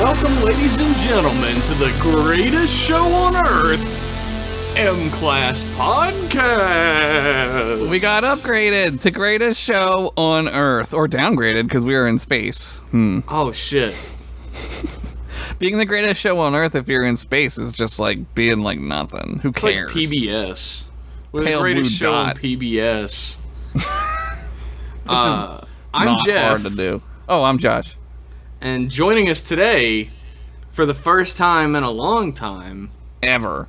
Welcome, ladies and gentlemen, to the greatest show on earth, M-Class Podcast. We got upgraded to greatest show on earth, or downgraded because we were in space. Oh, shit. Being the greatest show on earth if you're in space is just like being like nothing. Who It's cares? like PBS. We're the Pale greatest blue show on dot. PBS. I'm Not Jeff, hard to do. Oh, I'm Josh. and joining us today, for the first time in a long time, Ever.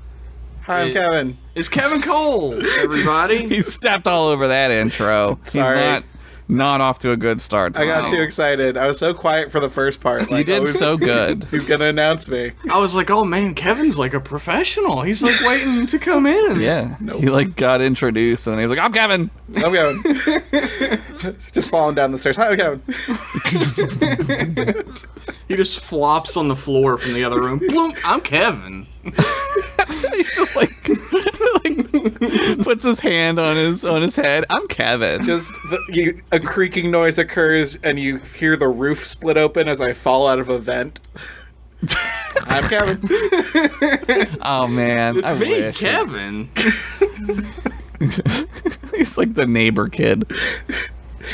Hi, I'm Kevin. is Kevin Cole, everybody. He stepped all over that intro. Sorry. He's not off to a good start. I got tonight. too excited. I was so quiet for the first part. You did so good. Who's gonna announce me? I was like, oh man, Kevin's like a professional. He's like waiting to come in. Yeah. Nope. He like got introduced and he was like, I'm Kevin. I'm Kevin. Just falling down the stairs. Hi, I'm Kevin. He just flops on the floor from the other room. Bloom, I'm Kevin. He just like puts his hand on his head. I'm Kevin. Just a creaking noise occurs, and you hear the roof split open as I fall out of a vent. I'm Kevin. Oh man, It's I me, wish. Kevin. He's like the neighbor kid.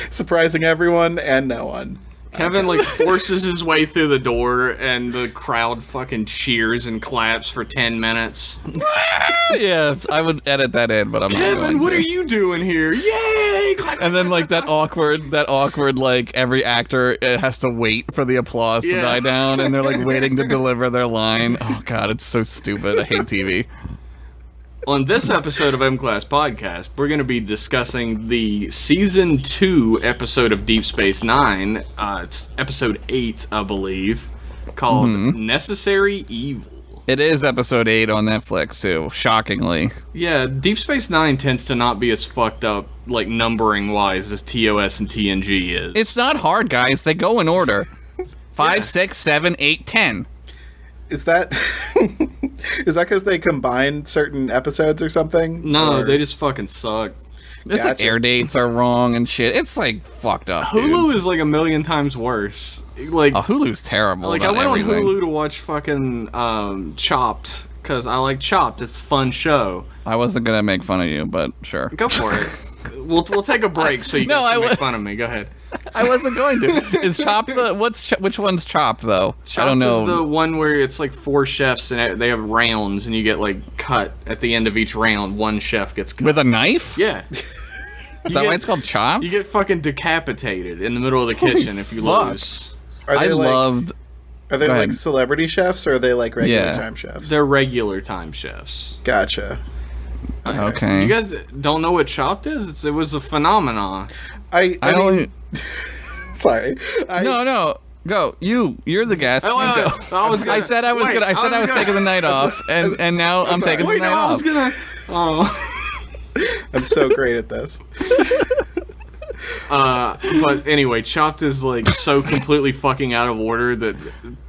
Surprising everyone and no one. Kevin like forces his way through the door, and the crowd fucking cheers and claps for 10 minutes. Yeah, I would edit that in, but I'm not Kevin, going what to. are you doing here? Yay! Clap, And then like that awkward like every actor has to wait for the applause to Yeah. die down, and they're like waiting to deliver their line. Oh god, it's so stupid. I hate TV. On this episode of M-Class Podcast, we're going to be discussing the Season 2 episode of Deep Space Nine. It's Episode 8, I believe, called Necessary Evil. It is episode 8 on Netflix too. Shockingly. Yeah, Deep Space Nine tends to not be as fucked up, like, numbering-wise, as TOS and TNG is. It's not hard, guys. They go in order. 5, Yeah. 6, 7, 8, 10. Is that because they combined certain episodes or something? No, Or- they just fucking suck. It's like Gotcha. air dates are wrong and shit. It's like fucked up, dude. Hulu is like a million times worse. Like, Oh, Hulu's terrible. like I about went everything. on Hulu to watch fucking Chopped, because I like Chopped. It's a fun show. I wasn't gonna make fun of you, but sure. Go for it. We'll take a break so you No, guys can I make would- fun of me. Go ahead. I wasn't going to. Is Chopped the which one's Chopped though? Chopped I don't know. is the one where it's like 4 chefs and they have rounds, and you get like cut at the end of each round. One chef gets cut. With a knife? Yeah. Is that why it's called Chopped? You get fucking decapitated in the middle of the kitchen if you fuck. lose. Are I they like, loved. Are they Go like ahead. celebrity chefs, or are they like regular Yeah. time chefs? They're regular time chefs. Gotcha. Okay. You guys don't know what Chopped is? It was a phenomenon. I I mean, only. sorry. No. Go. You're the guest. Oh, You go. I was gonna, I said I was wait, gonna. I said I was taking the night off, and now I'm sorry. taking the Wait, night no, I was off. gonna. Oh. I'm so great at this. But anyway, Chopped is like so completely fucking out of order that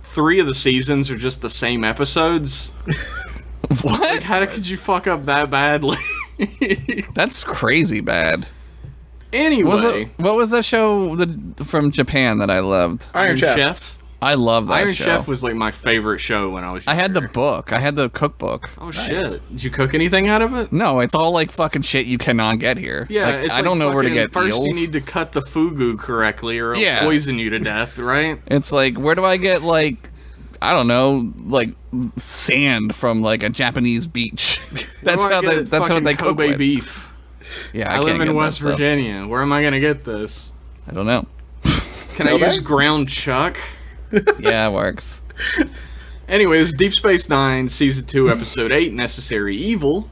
3 of the seasons are just the same episodes. What? How could you fuck up that badly? That's crazy bad. Anyway, What was that show from Japan that I loved? Iron Chef. I love that Iron show. Chef was like my favorite show when I was I younger. had the book. I had the cookbook. Oh shit! Did you cook anything out of it? No, it's all like fucking shit you cannot get here. Yeah, Like, it's I like don't know where to fucking- get First, eels. you need to cut the fugu correctly, or it'll Yeah. poison you to death, right? It's like, where do I get like, I don't know, like sand from like a Japanese beach? That's Where do I how they. get That's how fucking they cook Kobe with. beef. Yeah, I live can't in get West that stuff. Virginia. Where am I gonna get this? I don't know. Can I Kobe? use ground chuck? Yeah, it works. Anyways, Deep Space Nine, Season 2, Episode 8, Necessary Evil.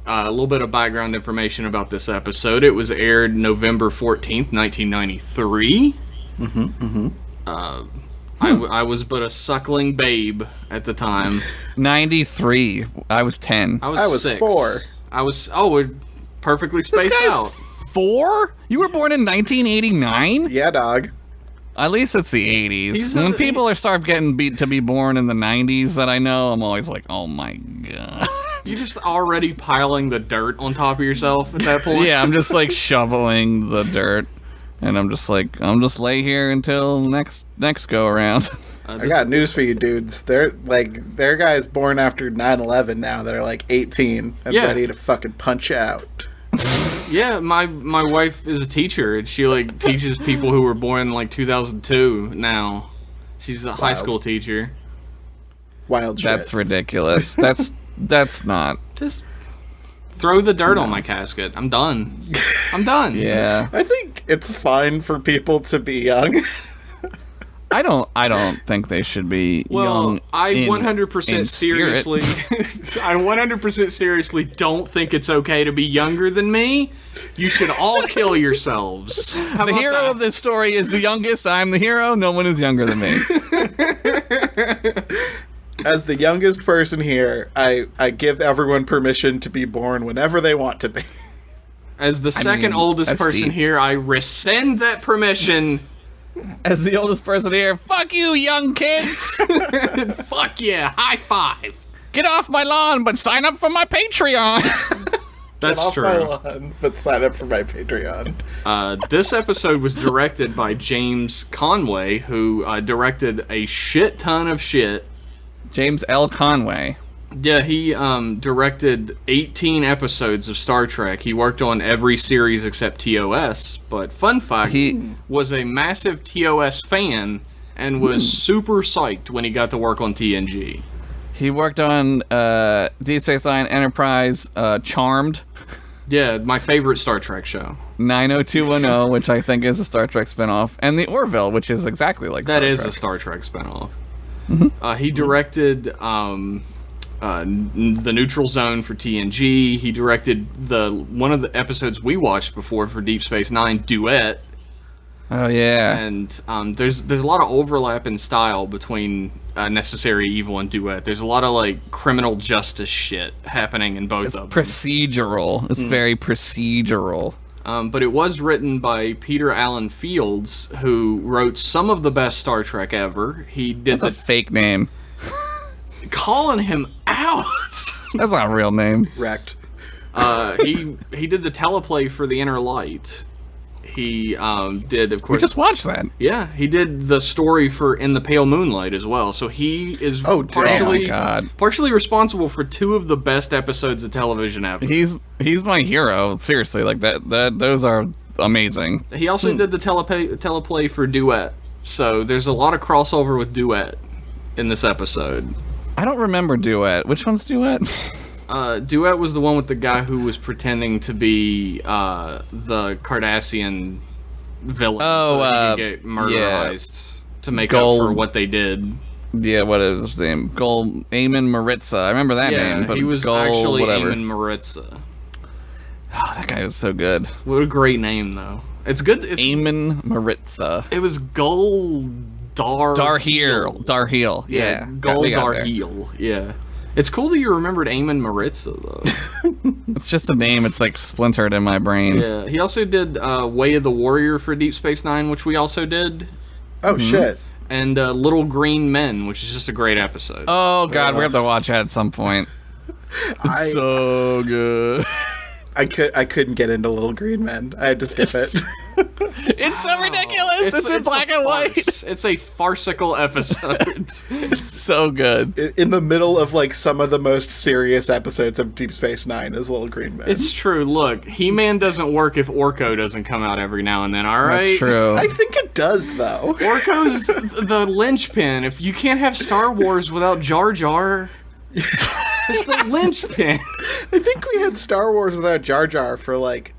A little bit of background information about this episode. It was aired November 14th, 1993. I was but a suckling babe at the time. 93. I was 10. I was, I was 6. 4. We're perfectly spaced guy's out. 4? You were born in 1989? Yeah, dog. At least it's the 80s. He's When a- people are start getting beat to be born in the 90s that I know, I'm always like, oh my god. You just already piling the dirt on top of yourself at that point? Yeah, I'm just like shoveling the dirt. And I'm just like, I'm just lay here until next go around. I got news for you dudes. They're guys born after 9/11 now that are like 18 and ready to fucking punch out. Yeah, my wife is a teacher, and she like teaches people who were born in like 2002 now. She's a high school teacher. Wild shit. That's ridiculous. That's not. Just throw the dirt on my casket. I'm done. I'm done. Yeah. I think it's fine for people to be young. I don't think they should be young. I in 100% seriously I 100% seriously don't think it's okay to be younger than me. You should all kill yourselves. The hero of this story is the youngest. I'm the hero. No one is younger than me. As the youngest person here, I give everyone permission to be born whenever they want to be. As the second oldest person deep. here, I rescind that permission. As the oldest person here, fuck you, young kids. Fuck yeah, high five. Get off my lawn, but sign up for my Patreon. That's Off true. my lawn, but sign up for my Patreon. This episode was directed by James Conway, who directed a shit ton of shit. James L. Conway. Yeah, he directed 18 episodes of Star Trek. He worked on every series except TOS, but fun fact, he was a massive TOS fan and was super psyched when he got to work on TNG. He worked on DS9, Enterprise, Charmed. Yeah, my favorite Star Trek show. 90210, which I think is a Star Trek spinoff, and the Orville, which is exactly like That Star is Trek. a Star Trek spinoff. He directed the Neutral Zone for TNG. He directed one of the episodes we watched before for Deep Space Nine, Duet. Oh yeah. And there's a lot of overlap in style between Necessary Evil and Duet. There's a lot of like criminal justice shit happening in both of them. Procedural. It's very procedural. But it was written by Peter Allen Fields, who wrote some of the best Star Trek ever. He did That's a fake name. calling him out. That's not a real name. Wrecked. He did the teleplay for The Inner Light. He did, of We course. just watched that. Yeah, he did the story for In the Pale Moonlight as well. So he is Oh my God. partially responsible for two of the best episodes of television ever. He's my hero. Seriously, like that those are amazing. He also did the teleplay for Duet. So there's a lot of crossover with Duet in this episode. I don't remember Duet. Which one's Duet? Duet was the one with the guy who was pretending to be the Cardassian villain, so he could get murderized to make up for what they did. Yeah, what is his name? Eamon Maritza. I remember that name. But he was actually Eamon Maritza. Oh, that guy is so good. What a great name, though. It's good. Eamon Maritza. It was Darheal. Darheal. Yeah. Darheal. Yeah. It's cool that you remembered Eamon Maritza, though. It's just a name. It's like splintered in my brain. Yeah. He also did Way of the Warrior for Deep Space Nine, which we also did. Oh, shit. And Little Green Men, which is just a great episode. Oh, God. We have to watch that at some point. It's so good. I couldn't get into Little Green Men. I had to skip it. It's so ridiculous. It's in black and white. It's a farcical episode. It's so good. In the middle of like some of the most serious episodes of Deep Space Nine is Little Green Men. It's true. Look, He-Man doesn't work if Orko doesn't come out every now and then, alright? That's true. I think it does, though. Orko's the linchpin. If you can't have Star Wars without Jar Jar, it's the linchpin. I think we had Star Wars without Jar Jar for like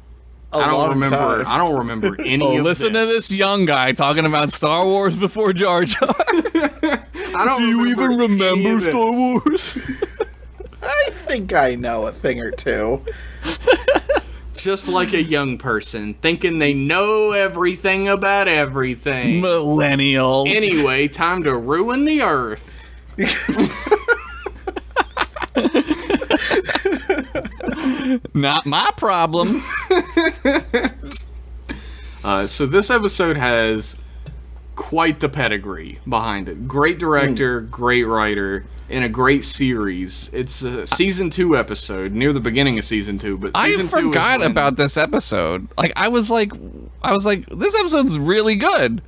a long time. I don't remember any of Listen to this young guy talking about Star Wars before Jar Jar. Do you even remember Star Wars? I think I know a thing or two. Just like a young person, thinking they know everything about everything. Millennials. Anyway, time to ruin the Earth. Not my problem. So this episode has quite the pedigree behind it. Great director, great writer, and a great series. It's a season 2 episode, near the beginning of season 2. But season 2 forgot about this episode. Like I was like, this episode's really good.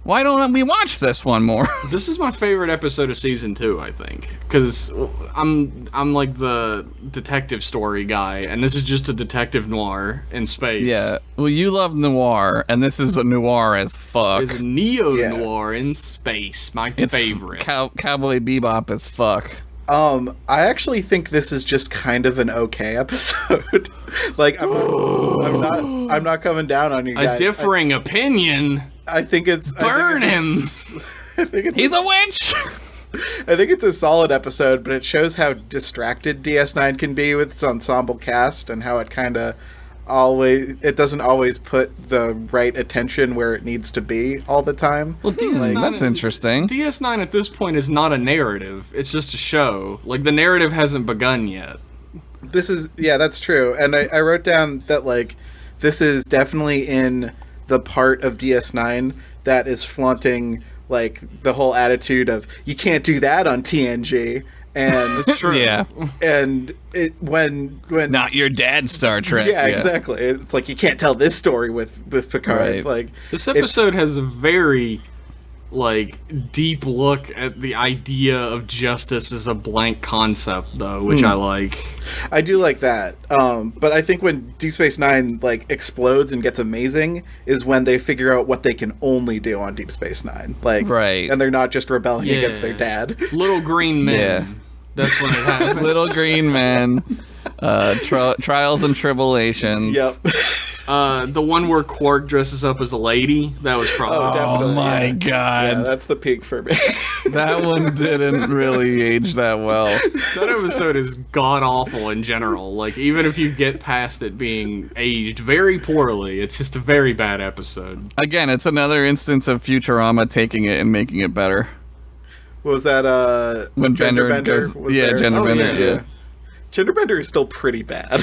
Why don't we watch this one more? This is my favorite episode of season 2, I think, because I'm like the detective story guy, and this is just a detective noir in space. Yeah. Well, you love noir, and this is a noir as fuck. It's a neo-noir in space. My favorite. Cowboy Bebop as fuck. I actually think this is just kind of an okay episode. Like, I'm not coming down on you guys. A differing opinion. I think it's Burn him. He's a witch. I think it's a solid episode, but it shows how distracted DS9 can be with its ensemble cast and how it doesn't always put the right attention where it needs to be all the time. Well, DS9, that's interesting. DS9 at this point is not a narrative. It's just a show. Like, the narrative hasn't begun yet. That's true. And I wrote down that, like, this is definitely in the part of DS9 that is flaunting, like, the whole attitude of, you can't do that on TNG. And it's true. Yeah. And when not your dad's Star Trek. Yeah, exactly. It's like, you can't tell this story with Picard. Right. Like, this episode has a very, like, deep look at the idea of justice as a blank concept, though, which I like. I do like that. But I think when Deep Space Nine, like, explodes and gets amazing is when they figure out what they can only do on Deep Space Nine. Like, right. And they're not just rebelling against their dad. Little green men. Yeah. That's when it happens. Little green men. Trials and tribulations. Yep. The one where Quark dresses up as a lady, that was probably... definitely. Oh my god. Yeah, that's the peak for me. That one didn't really age that well. That episode is god-awful in general. Like, even if you get past it being aged very poorly, it's just a very bad episode. Again, it's another instance of Futurama taking it and making it better. Was that, when Bender Bender goes... was Yeah, there? Gender Bender, yeah. Genderbender is still pretty bad.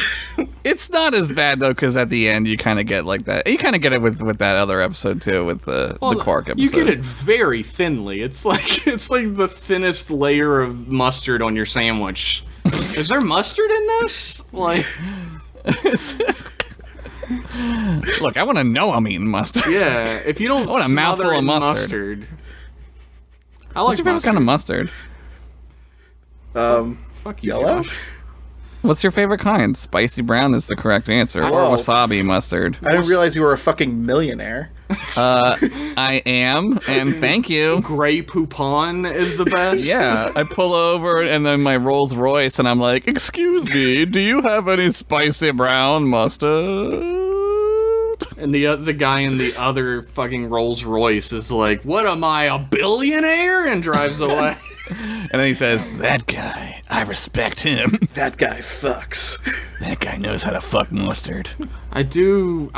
It's not as bad, though, because at the end you kind of get like that. You kind of get it with that other episode, too, with the Quark episode. You get it very thinly. It's like the thinnest layer of mustard on your sandwich. Is there mustard in this? Like... Look, I want to know I'm eating mustard. Yeah, if you don't I want a mouthful of mustard. I like What's your favorite kind of mustard? Fuck you, Yellow? Josh. What's your favorite kind? Spicy brown is the correct answer. Or Whoa. wasabi mustard. I didn't realize you were a fucking millionaire. I am, and thank you. Grey Poupon is the best. Yeah, I pull over and then my Rolls Royce and I'm like, excuse me, do you have any spicy brown mustard? And the guy in the other fucking Rolls Royce is like, what am I, a billionaire? And drives away. And then he says, that guy, I respect him. That guy fucks. That guy knows how to fuck mustard. I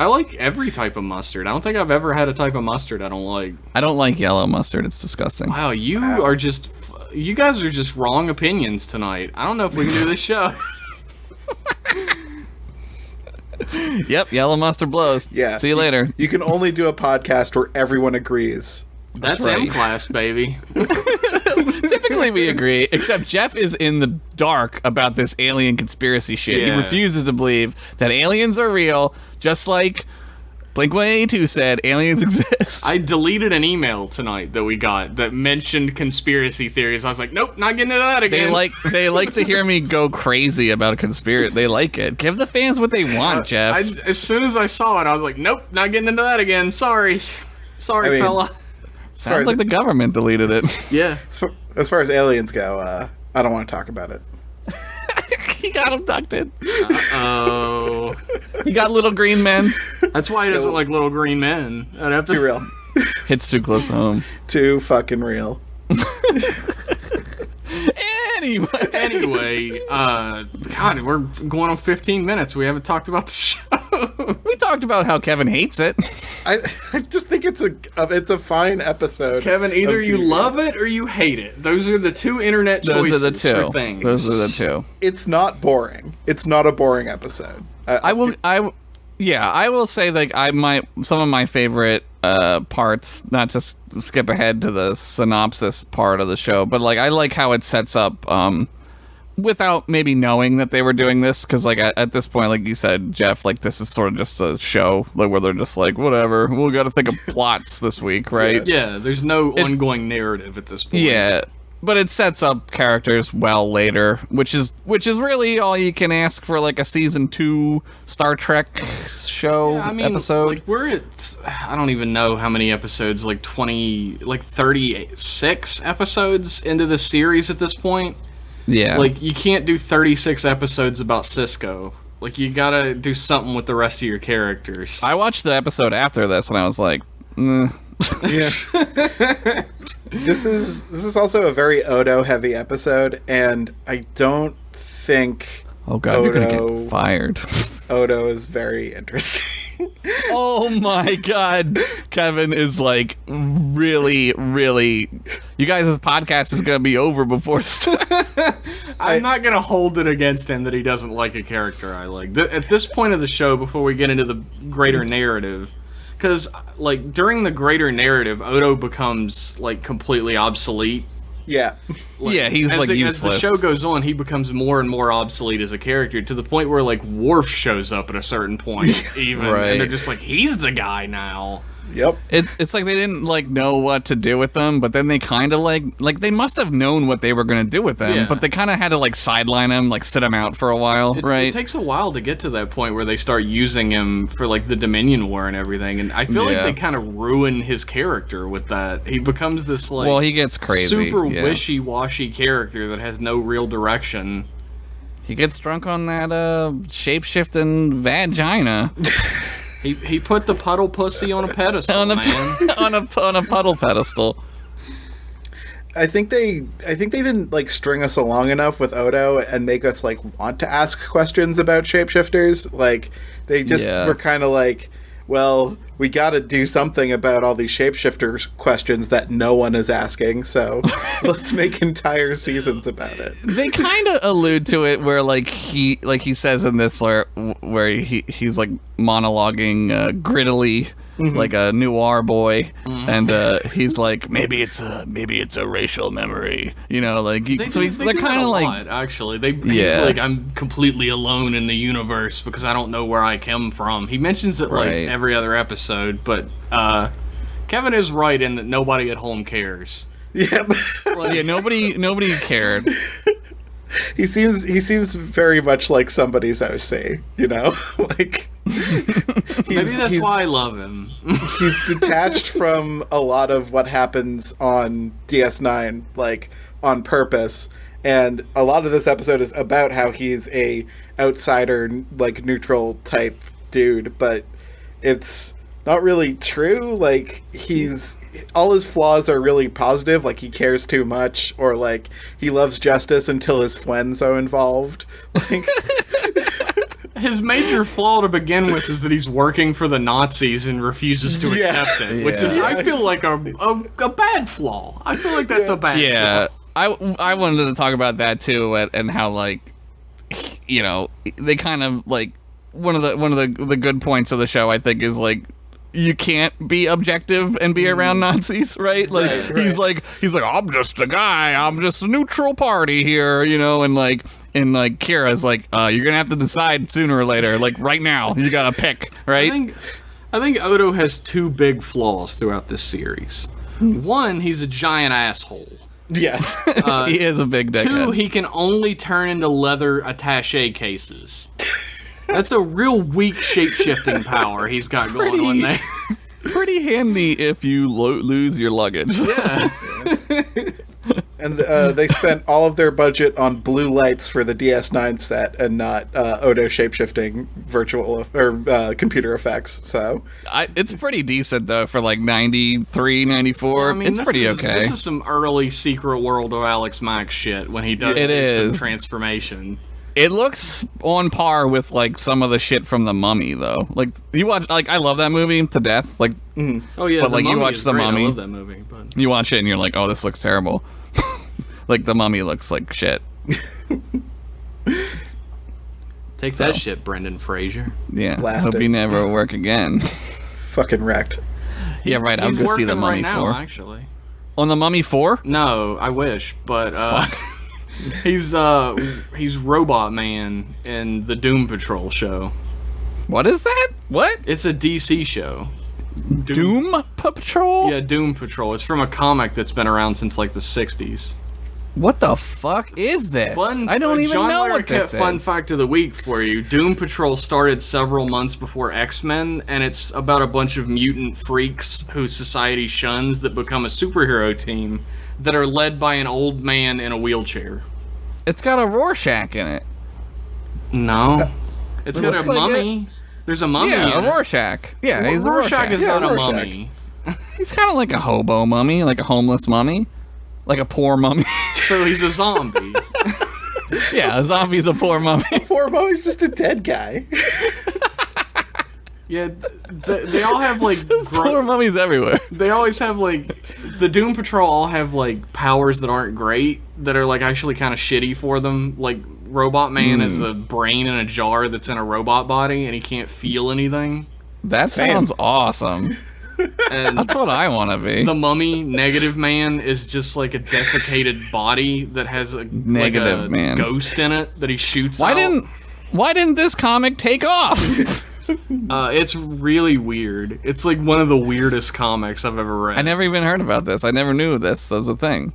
like every type of mustard. I don't think I've ever had a type of mustard I don't like. I don't like yellow mustard, it's disgusting. Wow, you guys are just wrong opinions tonight. I don't know if we can do this show. Yep, yellow mustard blows. Yeah. See you later. You can only do a podcast where everyone agrees. That's right. M-Class, baby. Typically we agree, except Jeff is in the dark about this alien conspiracy shit. Yeah. He refuses to believe that aliens are real, just like Blink-182 said aliens exist. I deleted an email tonight that we got that mentioned conspiracy theories. I was like, nope, not getting into that again. They like to hear me go crazy about a conspiracy. They like it. Give the fans what they want, Jeff. As soon as I saw it, I was like, nope, not getting into that again. Sorry, fella. Sounds like the government deleted it. Yeah. As far as aliens go, I don't want to talk about it. He got abducted. Oh. He got little green men. That's why he doesn't like little green men. Too real. Hits too close home. Too fucking real. Anyway, God, we're going on 15 minutes. We haven't talked about the show. We talked about how Kevin hates it. I just think it's a fine episode. Kevin, either you TV. love it or you hate it. Those are the two internet choices for things. Those are the two. It's not boring. It's not a boring episode. I will say, like, some of my favorite parts, not to skip ahead to the synopsis part of the show, but like I like how it sets up without maybe knowing that they were doing this, because like at this point, like you said, Jeff, like this is sort of just a show like where they're just like, whatever, we'll got to think of plots this week, right? Yeah, there's no ongoing narrative at this point. Yeah, but it sets up characters well later, which is really all you can ask for like a season 2 Star Trek show episode. Like we're at, I don't even know how many episodes, like 36 episodes into the series at this point. Yeah. Like, you can't do 36 episodes about Cisco. Like, you gotta do something with the rest of your characters. I watched the episode after this, and I was like, Yeah. This is also a very Odo-heavy episode, and I don't think oh god, you're gonna get fired. Odo is very interesting. Oh my god, Kevin is like really, really. You guys' podcast is gonna be over before it starts. I'm not gonna hold it against him that he doesn't like a character I like. At this point of the show, before we get into the greater narrative, because like during the greater narrative, Odo becomes like completely obsolete. Yeah. Like, yeah, he's like useless. As the show goes on, he becomes more and more obsolete as a character, to the point where like Worf shows up at a certain point, even, right. And they're just like, he's the guy now. Yep. It's like they didn't like know what to do with them, but then they kind of like they must have known what they were gonna do with them, Yeah. but they kind of had to like sideline him, like sit him out for a while, right? It takes a while to get to that point where they start using him for like the Dominion War and everything, and I feel like they kind of ruin his character with that. He becomes this like he gets crazy, super wishy-washy character that has no real direction. He gets drunk on that shape-shifting vagina. He put the puddle pussy on a pedestal, on a puddle pedestal. I think they didn't like string us along enough with Odo and make us like want to ask questions about shapeshifters. Like they just were kind of like, well, we got to do something about all these shapeshifters questions that no one is asking, so let's make entire seasons about it. They kind of allude to it where he says in this where he's like monologuing grittily like a noir boy, and he's like, maybe it's a racial memory, like they're kind of like actually he's like, I'm completely alone in the universe because I don't know where I come from. He mentions it like every other episode, but Kevin is right in that nobody at home cares. Yep. Nobody cared. He seems very much like somebody's OC, like maybe that's why I love him. He's detached from a lot of what happens on DS9, like on purpose, and a lot of this episode is about how he's a outsider, like neutral type dude, but it's not really true. Like all his flaws are really positive, like he cares too much, or like he loves justice until his friends are involved. Like his major flaw to begin with is that he's working for the Nazis and refuses to accept it, which is, I feel like, a bad flaw. I feel like that's a bad flaw. I wanted to talk about that too, and how like, they kind of like one of the good points of the show, I think, is like, you can't be objective and be around Nazis, right? Like he's like I'm just a guy, I'm just a neutral party here, and like Kira's like, you're gonna have to decide sooner or later, like right now, you gotta pick, right? I think Odo has two big flaws throughout this series. One, he's a giant asshole. Yes. He is a big dickhead. Two, he can only turn into leather attaché cases. That's a real weak shape-shifting power he's got going on there. Pretty handy if you lose your luggage. Yeah. And they spent all of their budget on blue lights for the DS9 set and not Odo shape-shifting virtual or computer effects. So it's pretty decent though for like 93, 94. I mean, it's pretty okay. This is some early Secret World of Alex Max shit when he does some transformation. It looks on par with like some of the shit from The Mummy, though. Like you watch, like I love that movie to death. Like, oh yeah, but like you watch The Mummy, I love that movie. But you watch it and you're like, oh, this looks terrible. Like The Mummy looks like shit. Take that shit, Brendan Fraser. Yeah, Blasted. hope you never work again. Fucking wrecked. Yeah, right. I'm gonna see The Mummy 4. Actually, on The Mummy 4? No, I wish, but Fuck. He's Robot Man in the Doom Patrol show. What is that? What? It's a DC show. Doom Patrol? Yeah, Doom Patrol. It's from a comic that's been around since like the 60s. What the fuck is this? I don't even John know what this is. Fun fact of the week for you. Doom Patrol started several months before X-Men, and it's about a bunch of mutant freaks who society shuns that become a superhero team that are led by an old man in a wheelchair. It's got a Rorschach in it. No. It's got a looks like mummy. There's a mummy. Yeah, in a it. Rorschach. Yeah, he's a Rorschach. is not a mummy. He's kind of like a hobo mummy, like a homeless mummy. Like a poor mummy. So he's a zombie. Yeah, a zombie's a poor mummy. Poor Moe's just a dead guy. Yeah, they all have like... Poor mummies everywhere. They always have like... The Doom Patrol all have like powers that aren't great, that are like actually kind of shitty for them. Like Robot Man is a brain in a jar that's in a robot body and he can't feel anything. That sounds awesome. And That's what I want to be. the Mummy, Negative Man, is just like a desiccated body that has a Negative like a Man. ghost in it that he shoots Why out. didn't this comic take off? It's really weird. It's like one of the weirdest comics I've ever read. I never even heard about this. I never knew this was a thing.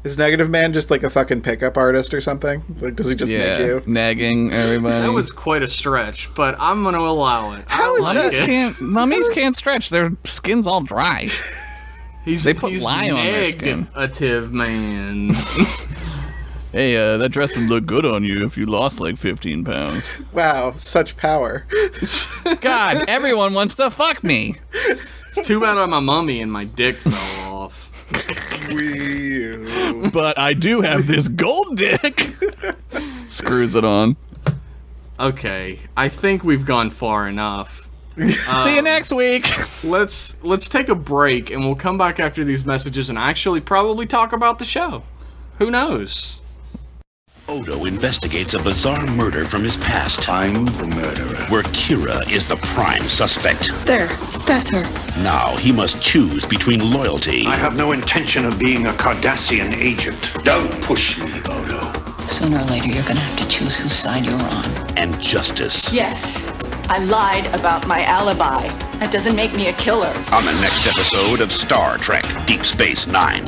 Is Negative Man just like a fucking pickup artist or something? Like, does he just nag you? nagging everybody. That was quite a stretch, but I'm gonna allow it. How is that? Mummies can't stretch. Their skin's all dry. They put lye on their skin. Negative Man. Hey, that dress would look good on you if you lost like 15 pounds. Wow, such power. God, everyone wants to fuck me. It's too bad I'm a mummy and my dick fell off. But I do have this gold dick. Screws it on. Okay, I think we've gone far enough. See you next week. Let's take a break and we'll come back after these messages and actually probably talk about the show. Who knows? Odo investigates a bizarre murder from his past, I'm the murderer. where Kira is the prime suspect. There, that's her. Now he must choose between loyalty I have no intention of being a Cardassian agent. Don't push me, Odo. Sooner or later, you're gonna have to choose whose side you're on. and justice. Yes, I lied about my alibi. That doesn't make me a killer. On the next episode of Star Trek Deep Space Nine.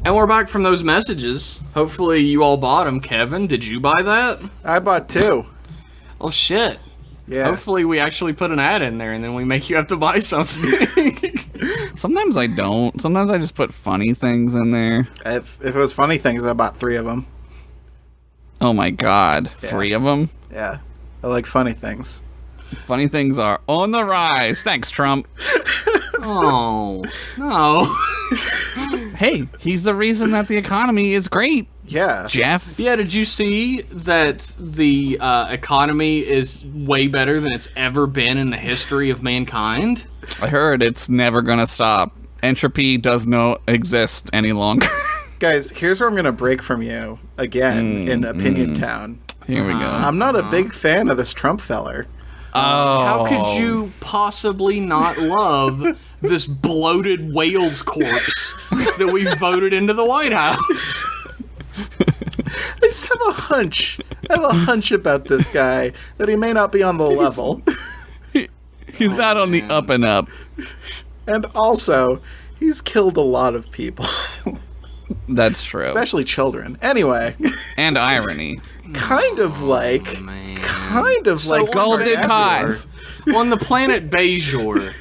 And we're back from those messages. Hopefully you all bought them. Kevin, did you buy that? I bought 2. Oh shit. Yeah. Hopefully we actually put an ad in there and then we make you have to buy something. Sometimes I don't. Sometimes I just put funny things in there. If it was funny things, I bought 3 of them. Oh my god. Yeah. 3 of them? Yeah. I like funny things. Funny things are on the rise. Thanks, Trump. Oh, no. Hey, he's the reason that the economy is great, Yeah. Jeff. Yeah, did you see that the economy is way better than it's ever been in the history of mankind? I heard it's never gonna stop. Entropy does not exist any longer. Guys, here's where I'm going to break from you again in Opinion Town. Here we go. I'm not a big fan of this Trump feller. How could you possibly not love this bloated whale's corpse that we voted into the White House? I just have a hunch. I have a hunch about this guy that he may not be on the level. He's not on the up and up. And also, he's killed a lot of people, That's true. especially children. Anyway, And irony. kind of like Golden Cardassians. Cod. On the planet Bajor,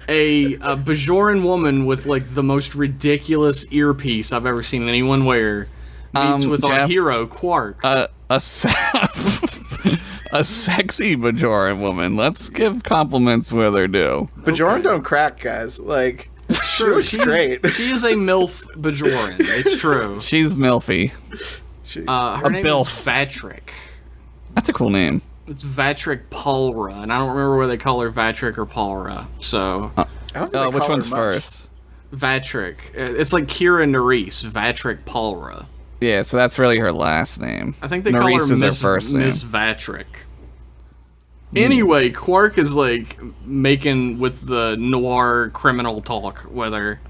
a Bajoran woman with like the most ridiculous earpiece I've ever seen anyone wear meets with our Jeff, hero Quark. a sexy Bajoran woman. Let's give compliments where they're due. Bajoran don't crack, guys. Like, she looks great. She is a MILF Bajoran. It's true. She's milfy. Her name Bilf. is Vatrick. That's a cool name. It's Vatrick Palra, and I don't remember whether they call her Vatrick or Palra. So, I don't think they Which call one's her much. first? Vatrick. It's like Kira Nerys, Vatrick Palra. Yeah, so that's really her last name. I think they Nerys call her is her Miss, first name. Miss Vatrick. Anyway, Quark is like making with the noir criminal talk with her.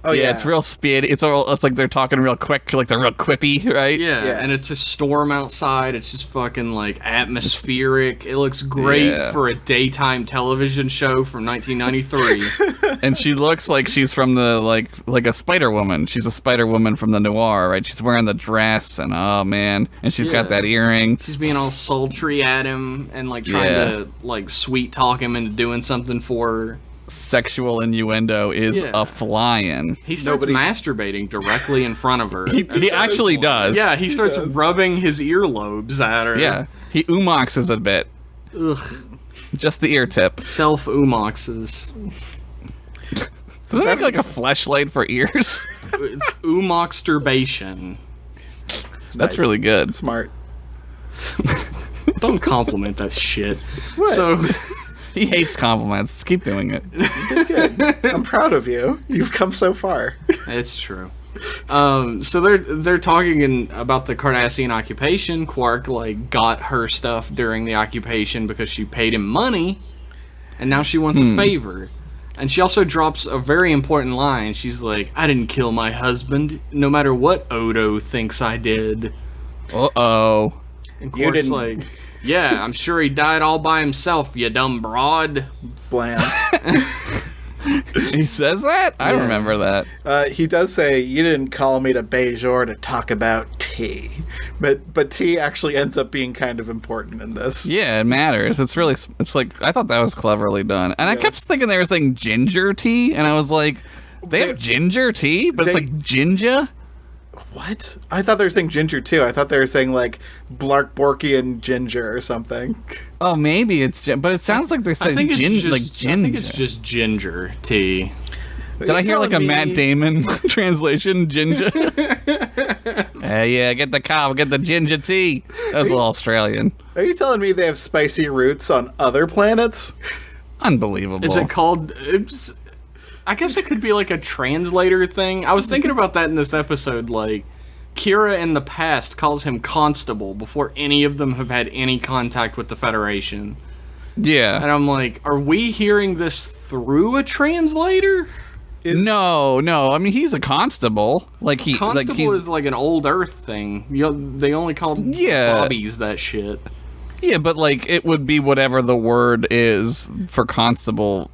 Oh yeah, it's real speedy. It's like they're talking real quick, like they're real quippy, right? Yeah, and it's a storm outside. It's just fucking like atmospheric. It looks great for a daytime television show from 1993. And she looks like she's from the like a Spider Woman. She's a Spider Woman from the Noir, right? She's wearing the dress, and oh man, and she's got that earring. She's being all sultry at him and like trying to like sweet talk him into doing something for her. Sexual innuendo is a flying. He starts masturbating directly in front of her. He actually does. Yeah, he starts rubbing his earlobes at her. Yeah, he umoxes a bit. Ugh. Just the ear tip. Self-umoxes. Doesn't that make like a fleshlight for ears? It's umoxturbation. That's really good. Smart. Don't compliment that shit. What? So... He hates compliments. Keep doing it. Good. I'm proud of you. You've come so far. It's true. So they're talking about the Cardassian occupation. Quark like got her stuff during the occupation because she paid him money, and now she wants a favor. And she also drops a very important line. She's like, "I didn't kill my husband, no matter what Odo thinks I did." Uh-oh. And Quark's like, "Yeah, I'm sure he died all by himself, you dumb broad." Bland. He says that? I remember that. He does say, "You didn't call me to Bajor to talk about tea." But tea actually ends up being kind of important in this. Yeah, it matters. It's like, I thought that was cleverly done. And I kept thinking they were saying ginger tea, and I was like, they have ginger tea? But it's like ginger? What? I thought they were saying ginger too. I thought they were saying like Blarkborkian ginger or something. Oh, maybe it's but it sounds like they're saying ginger. I think it's just ginger tea. Did I hear like a Matt Damon translation? Ginger? Yeah, get the cow, get the ginger tea. That was a little Australian. Are you telling me they have spicy roots on other planets? Unbelievable. Is it called... I guess it could be like a translator thing. I was thinking about that in this episode, like, Kira in the past calls him Constable before any of them have had any contact with the Federation. Yeah. And I'm like, are we hearing this through a translator? No. I mean, he's a constable. Constable is like an old Earth thing. They only called bobbies that shit. Yeah, but like, it would be whatever the word is for constable.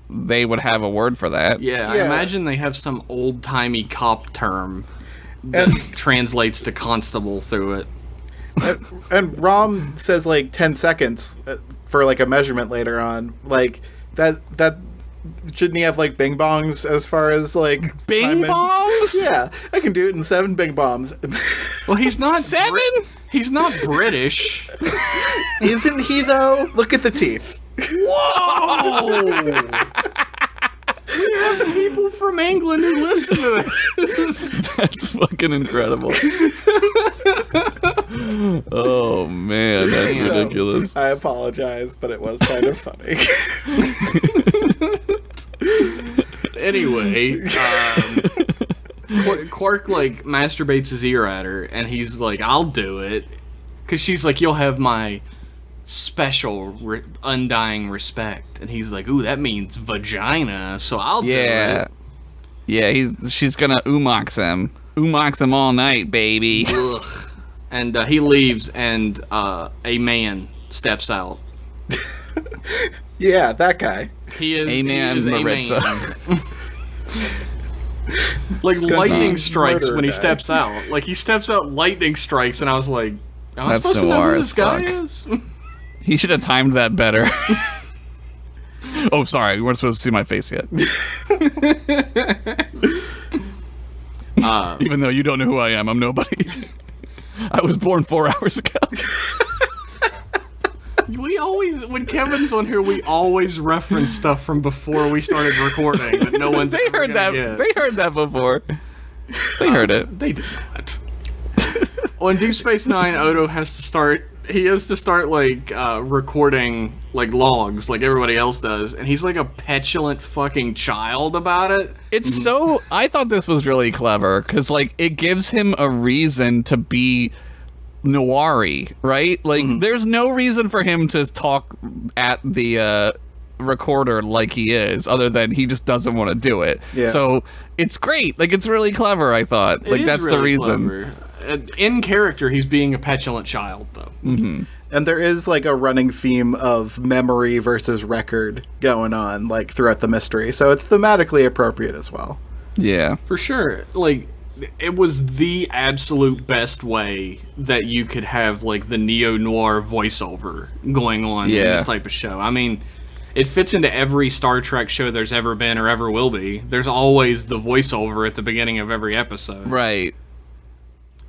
They would have a word for that. Yeah, I imagine they have some old-timey cop term that translates to constable through it. And Rom says like 10 seconds for like a measurement later on. Like that shouldn't he have like bing bongs as far as like bing bongs? Yeah, I can do it in 7 bing bongs. Well, he's not 7. He's not British. Isn't he though? Look at the teeth. Whoa! We have people from England who listen to this. That's fucking incredible. Oh man, that's ridiculous. I apologize, but it was kind of funny. Anyway, Quark like masturbates his ear at her, and he's like, "I'll do it," because she's like, "You'll have my special undying respect," and he's like, "Ooh, that means vagina, so I'll do it." Yeah, she's gonna umox him all night, baby. Ugh. And he leaves, and a man steps out. Yeah, that guy. He is Maritza. Like lightning strikes when he steps out. Like he steps out, lightning strikes, and I was like, "Am I supposed to know who this guy is?" He should have timed that better. Oh, sorry, you weren't supposed to see my face yet. Even though you don't know who I am, I'm nobody. I was born 4 hours ago. We always, when Kevin's on here, we always reference stuff from before we started recording that no one's They heard that. get. They heard that before. They heard it. They did not. On Deep Space Nine, Odo has to start. He has to start like recording like logs, like everybody else does, and he's like a petulant fucking child about it. It's so. I thought this was really clever because like it gives him a reason to be noir-y, right? Like there's no reason for him to talk at the recorder like he is, other than he just doesn't want to do it. Yeah. So it's great. Like, it's really clever, I thought. Like, that's the reason. Clever. In character, he's being a petulant child, though. Mm-hmm. And there is like a running theme of memory versus record going on like throughout the mystery. So it's thematically appropriate as well. Yeah. For sure. Like, it was the absolute best way that you could have, like, the neo-noir voiceover going on in this type of show. I mean, it fits into every Star Trek show there's ever been or ever will be. There's always the voiceover at the beginning of every episode. Right.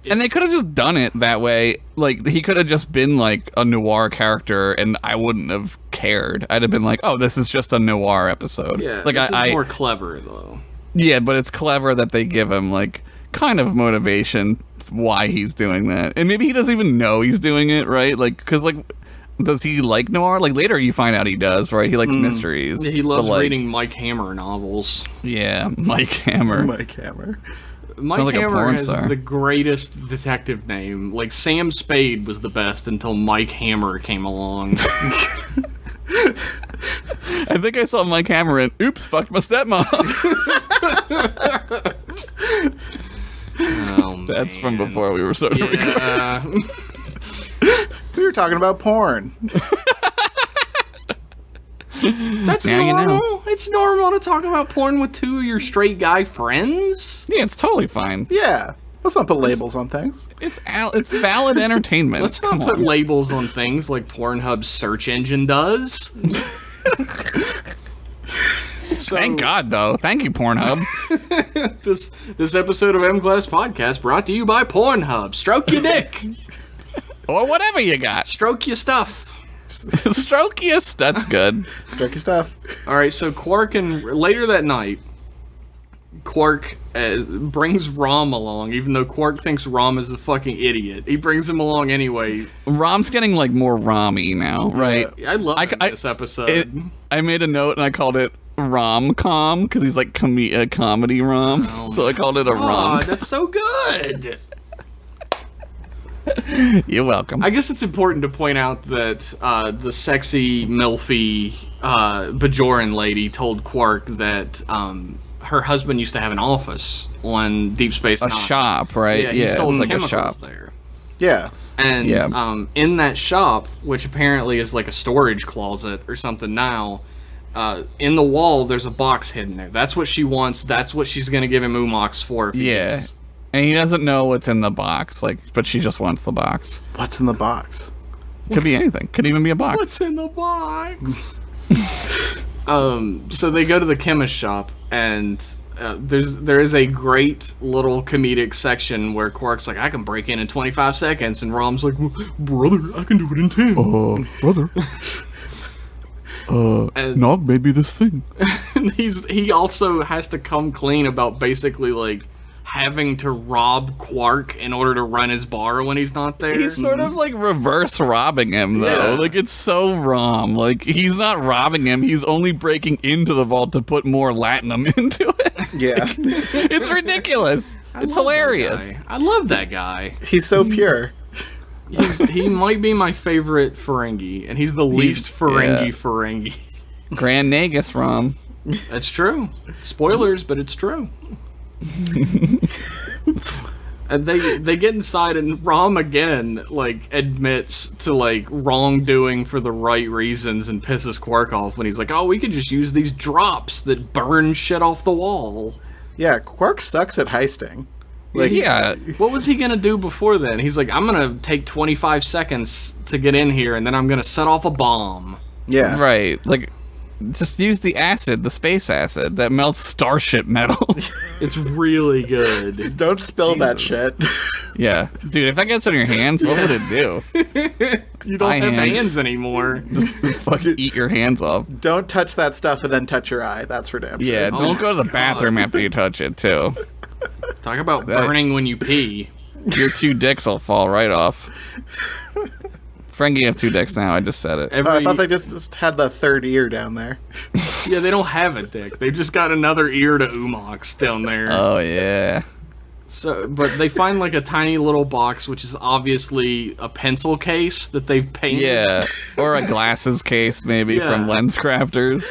And they could have just done it that way. Like, he could have just been, like, a noir character, and I wouldn't have cared. I'd have been like, oh, this is just a noir episode. Yeah, like, this is more clever, though. Yeah, but it's clever that they give him, like, kind of motivation why he's doing that. And maybe he doesn't even know he's doing it, right? Like, because, like, does he like noir? Like, later you find out he does, right? He likes mysteries. He loves like, reading Mike Hammer novels. Yeah, Mike Hammer. Mike Hammer. Mike Sounds like a Hammer porn has star. the greatest detective name. Like, Sam Spade was the best until Mike Hammer came along. I think I saw Mike Hammer in Oops, Fucked My Stepmom. Oh, That's from man. before we were starting to record. Yeah. We were talking about porn. That's Now you know. normal. It's normal to talk about porn with two of your straight guy friends. Yeah, it's totally fine. Yeah. Let's not put labels on things. It's valid entertainment. Let's not Come put on. labels on things like Pornhub's search engine does. So, Thank God, though. Thank you, Pornhub. This episode of M Class Podcast brought to you by Pornhub. Stroke your dick. Or whatever you got. Stroke your stuff. Strokiest. That's good. Strike your stuff. All right, so Quark and later that night, Quark brings Rom along, even though Quark thinks Rom is a fucking idiot. He brings him along anyway. Rom's getting, like, more Rom-y now, right? I love this episode. I made a note and I called it rom-com because he's like a comedy rom. So I called it a rom. That's so good. You're welcome. I guess it's important to point out that the sexy, milfy Bajoran lady told Quark that her husband used to have an office on Deep Space a Nine. shop, right? Yeah, he sold it's like chemicals a shop. there. Yeah. And Yeah. In that shop, which apparently is like a storage closet or something now, in the wall there's a box hidden there. That's what she wants. That's what she's gonna give him Umox for. If he Yeah. gets. And he doesn't know what's in the box, like, but she just wants the box. What's in the box? Could be anything. Could even be a box. What's in the box? So they go to the chemist shop, and there is a great little comedic section where Quark's like, I can break in 25 seconds, and Rom's like, well, brother, I can do it in 10. Brother. And- Nog made me this thing. And he also has to come clean about basically, like, having to rob Quark in order to run his bar when he's not there. He's sort of like reverse robbing him, though. Yeah. Like, it's so Rom. Like, he's not robbing him, he's only breaking into the vault to put more latinum into it. Yeah. It's ridiculous. It's hilarious. I love that guy. He's so pure. He might be my favorite Ferengi, and he's the least Ferengi yeah. Ferengi. Grand Nagus Rom. That's true. Spoilers, but it's true. And they get inside, and Rom again, like, admits to, like, wrongdoing for the right reasons and pisses Quark off when he's like, oh, we could just use these drops that burn shit off the wall. Yeah, Quark sucks at heisting. Like, Yeah. What was he gonna do before then? He's like, I'm gonna take 25 seconds to get in here, and then I'm gonna set off a bomb. Yeah. Right. Like, just use the acid, the space acid, that melts starship metal. It's really good. Don't spill that shit. Yeah. Dude, if that gets on your hands, what would it do? You don't My have hands. hands anymore. Fucking eat your hands off. Don't touch that stuff and then touch your eye. That's for damn sure. Yeah, don't my go to the God. bathroom after you touch it, too. Talk about burning when you pee. Your two dicks will fall right off. Ferengi have two dicks now, I just said it. I thought they just had the third ear down there. Yeah, they don't have a dick. They've just got another ear to Umox down there. Oh, yeah. So, but they find like a tiny little box, which is obviously a pencil case that they've painted. Yeah, or a glasses case maybe from Lens Crafters.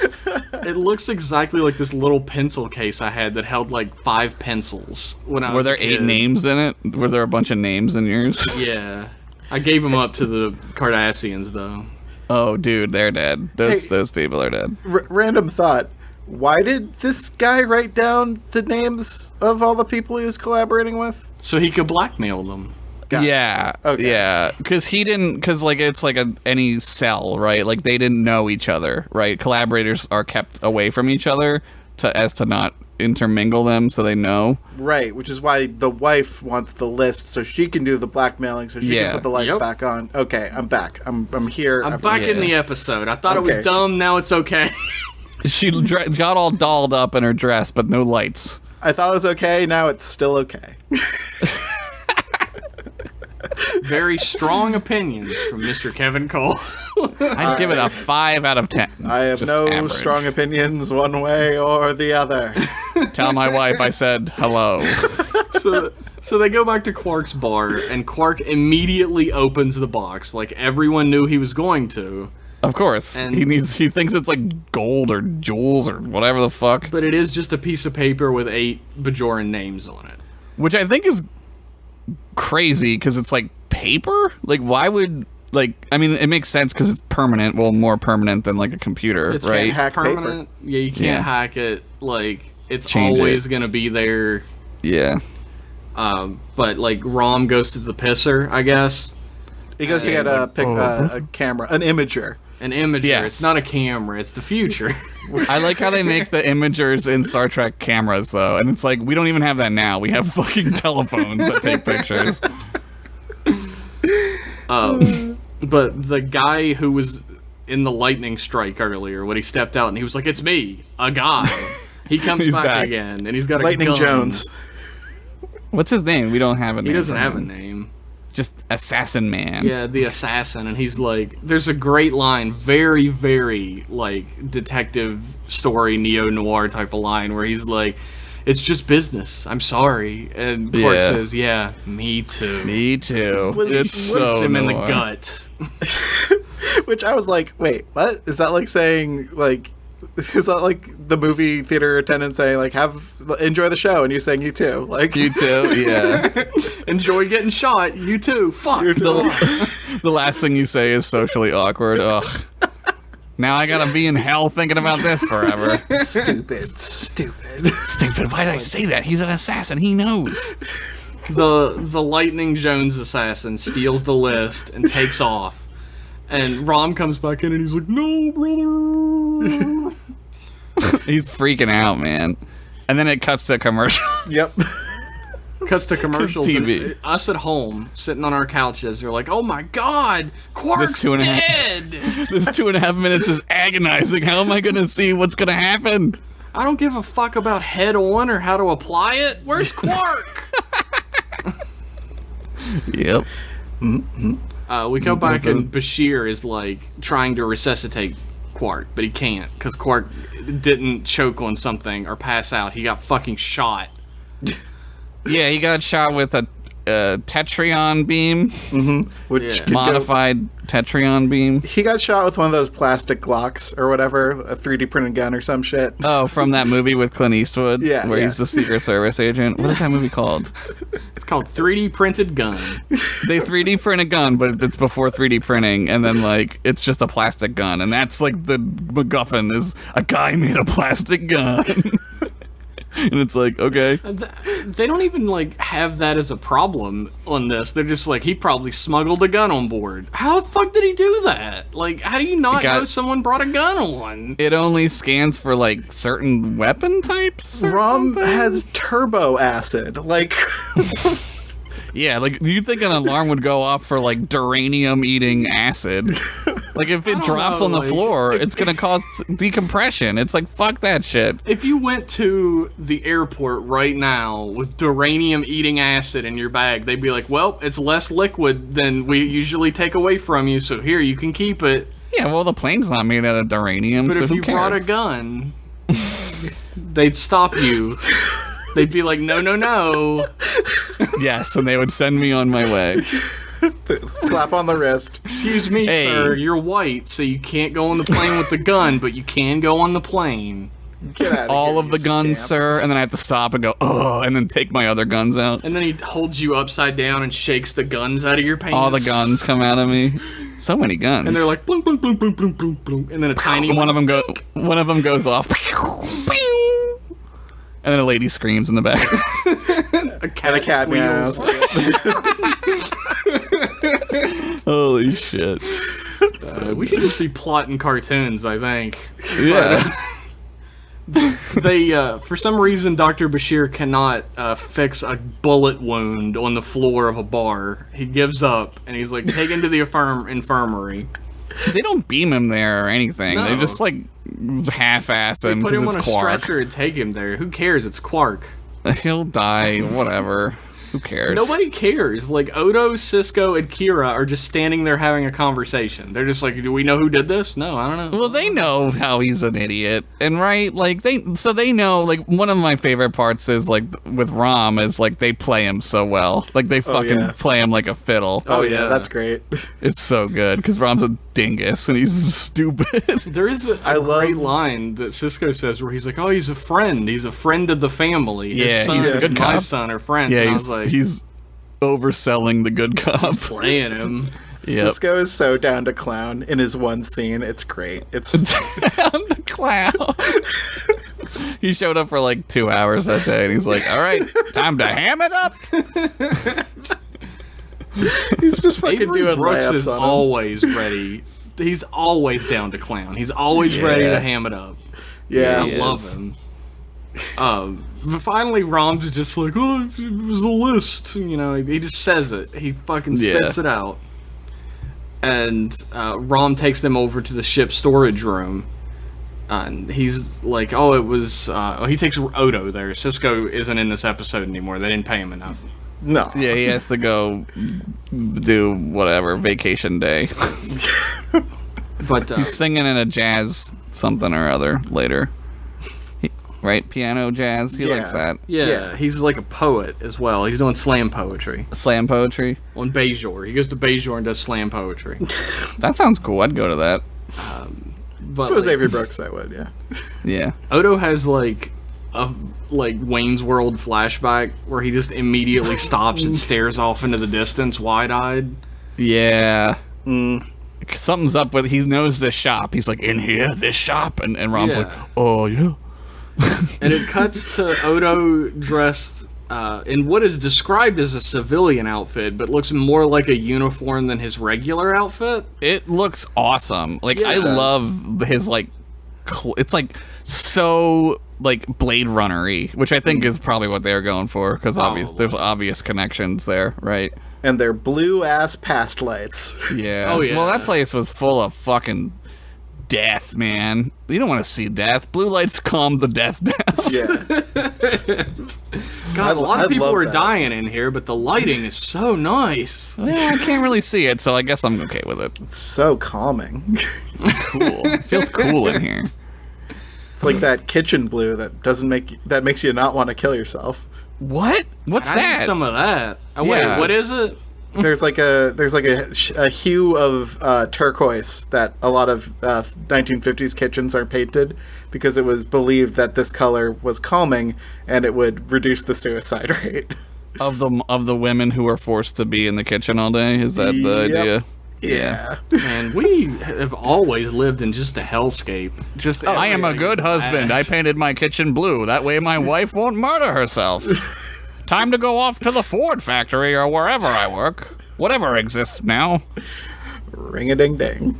It looks exactly like this little pencil case I had that held like 5 pencils when I was Were there a kid. 8 names in it? Were there a bunch of names in yours? Yeah. I gave them up to the Cardassians, though. Oh, dude, they're dead. Those people are dead. Random thought. Why did this guy write down the names of all the people he was collaborating with? So he could blackmail them. Gotcha. Yeah, Okay. yeah, because it's like any cell, right? Like they didn't know each other, right? Collaborators are kept away from each other to not intermingle them, so they know. Right, which is why the wife wants the list so she can do the blackmailing, so she can put the lights back on. Okay, I'm back. I'm here. I'm back in the episode. I thought it was dumb. Now it's okay. She got all dolled up in her dress, but no lights. I thought it was okay. Now it's still okay. Very strong opinions from Mr. Kevin Cole. I'd give it a 5 out of 10. I have Just no average. strong opinions one way or the other. Tell my wife I said hello. So they go back to Quark's bar, and Quark immediately opens the box, like everyone knew he was going to. Of course. And he thinks it's like gold or jewels or whatever the fuck. But it is just a piece of paper with 8 Bajoran names on it. Which I think is crazy because it's like paper? Like why would I mean it makes sense because it's permanent, well more permanent than like a computer, It's right? permanent. Yeah, you can't hack it. Like it's Change always it. gonna be there. Yeah. But like Rom goes to the pisser, I guess. He goes to get a camera, an imager. An imager. Yes. It's not a camera. It's the future. I like how they make the imagers in Star Trek cameras though, and it's like we don't even have that now. We have fucking telephones that take pictures. But the guy who was in the lightning strike earlier, when he stepped out and he was like, "It's me, a guy." He comes He's back back. again, and he's got a Lightning gun. Jones. What's his name? We don't have a name. He doesn't for have a him. name. Just Assassin Man. Yeah, the assassin, and he's like, there's a great line, very, very, like, detective story, neo-noir type of line, where he's like, it's just business, I'm sorry, and Quark Yeah. says, yeah, me too. Me too. It's Puts so him in the noir. gut. Which I was like, wait, what? Is that like saying, like, is that like the movie theater attendant saying, like, enjoy the show, and you're saying you too? Like, You too, yeah. Enjoy getting shot, you too. Fuck. The last thing you say is socially awkward. Ugh. Now I gotta be in hell thinking about this forever. stupid. Stupid. Why did I say that? He's an assassin. He knows. The Lightning Jones assassin steals the list and takes off. And Rom comes back in and he's like, no, brother. He's freaking out, man. And then it cuts to a commercial. Yep. Cuts to commercials. TV. And us at home, sitting on our couches, are like, oh my god, Quark's This 2.5 dead. This 2.5 minutes is agonizing. How am I gonna see what's gonna happen? I don't give a fuck about head on or how to apply it. Where's Quark? Yep. We go back and Bashir is like trying to resuscitate Quark, but he can't because Quark didn't choke on something or pass out. He got fucking shot. Yeah, he got shot with a Tetrion beam, Which Yeah. could go- modified Tetrion beam. he got shot with one of those plastic Glocks or whatever, a 3D printed gun or some shit. Oh, from that movie with Clint Eastwood, Yeah, where yeah. he's the Secret Service agent. What is that movie called? It's called 3D printed gun. They 3D print a gun, but it's before 3D printing, and then like it's just a plastic gun, and that's like the MacGuffin is a guy made a plastic gun. And it's like, okay. They don't even like have that as a problem on this. They're just like, he probably smuggled a gun on board. How the fuck did he do that? Like, how do you not know someone brought a gun on? It only scans for like certain weapon types. Or Rom something? has turbo acid. Like, Yeah, like, do you think an alarm would go off for like duranium eating acid? Like, if it don't drops know, on the like, floor, it's gonna cause decompression. It's like, fuck that shit. If you went to the airport right now with duranium eating acid in your bag, they'd be like, well, it's less liquid than we usually take away from you, so here, you can keep it. Yeah, well, the plane's not made out of duranium, But so if who you cares? brought a gun, they'd stop you. They'd be like, no, no, no. Yes, and they would send me on my way. Slap on the wrist. Excuse me, Hey. sir, you're white, so you can't go on the plane with the gun, but you can go on the plane. Get out of All here, of the you guns, scamp. sir, and then I have to stop and go, oh, and then take my other guns out. And then he holds you upside down and shakes the guns out of your pants. All the guns come out of me. So many guns. And they're like, boom, boom, boom, boom, boom, boom, boom. And then a tiny one of them goes off. And then a lady screams in the back. a cat, And a cat meows. Holy shit. We should just be plotting cartoons, I think. Yeah. They, for some reason, Dr. Bashir cannot fix a bullet wound on the floor of a bar. He gives up, and he's like taken to the infirmary. They don't beam him there or anything. No. They just like half-ass him Put him because on it's a Quark. stretcher and take him there. Who cares? It's Quark. He'll die. Whatever. Who cares? Nobody cares. Like, Odo, Cisco, and Kira are just standing there having a conversation. They're just like, do we know who did this? No, I don't know. Well, they know how he's an idiot, and right, like they know. Like one of my favorite parts is like with Rom is like they play him so well. Like they fucking yeah. play him like a fiddle. Oh, yeah. yeah, that's great. It's so good because Rom's a dingus and he's stupid. There is a great line that Cisco says where he's like, oh, he's a friend. He's a friend of the family. His Yeah, son he's a and good my cop. son are friends. Yeah, and I was like, he's overselling the good cop. playing him. Yep. Cisco is so down to clown in his one scene. It's great. It's The clown. He showed up for like 2 hours that day, and he's like, "All right, time to ham it up." he's just fucking Avery doing Brooks layups is on him. always ready. He's always down to clown. He's always ready to ham it up. Yeah, He I love is. him. But finally, Rom's just like, oh, it was a list. You know, he just says it. He fucking spits it out. And Rom takes them over to the ship's storage room. And he's like, oh, it was... he takes Odo there. Cisco isn't in this episode anymore. They didn't pay him enough. No. Yeah, he has to go do whatever vacation day. But He's singing in a jazz something or other later. Right? Piano jazz. He likes that. yeah, he's like a poet as well. He's doing slam poetry Slam poetry. on Bajor. He goes to Bajor and does slam poetry. That sounds cool. I'd go to that. But If it was like, Avery Brooks, I would, yeah. Yeah. Odo has like a Wayne's World flashback where he just immediately stops and stares off into the distance, wide-eyed. Yeah. Something's up with. He knows this shop. He's like, in here, this shop, and Rom's Yeah. like, oh yeah. And it cuts to Odo dressed in what is described as a civilian outfit, but looks more like a uniform than his regular outfit. It looks awesome. Like Yeah, I it does. love his like. It's like so like Blade Runner-y, which I think is probably what they were going for because there's obvious connections there, right? And their blue-ass past lights. Yeah. Oh, yeah. Well, that place was full of fucking death, man. You don't want to see death. Blue lights calm the death down. Yeah. God, a lot I of people love are that. dying in here, but the lighting is so nice. Yeah, I can't really see it, so I guess I'm okay with it. So calming. Cool. It feels cool in here. It's like that kitchen blue that makes you not want to kill yourself. What? What's I need that? some of that. Wait, Yeah. what is it? There's like a hue of turquoise that a lot of 1950s kitchens are painted because it was believed that this color was calming and it would reduce the suicide rate. Of the women who are forced to be in the kitchen all day? Is that the Yep. idea? Yeah. Man, we have always lived in just a hellscape. Just I am a everything good is husband. I bad. painted my kitchen blue. That way my wife won't murder herself. Time to go off to the Ford factory or wherever I work. Whatever exists now. Ring-a-ding-ding.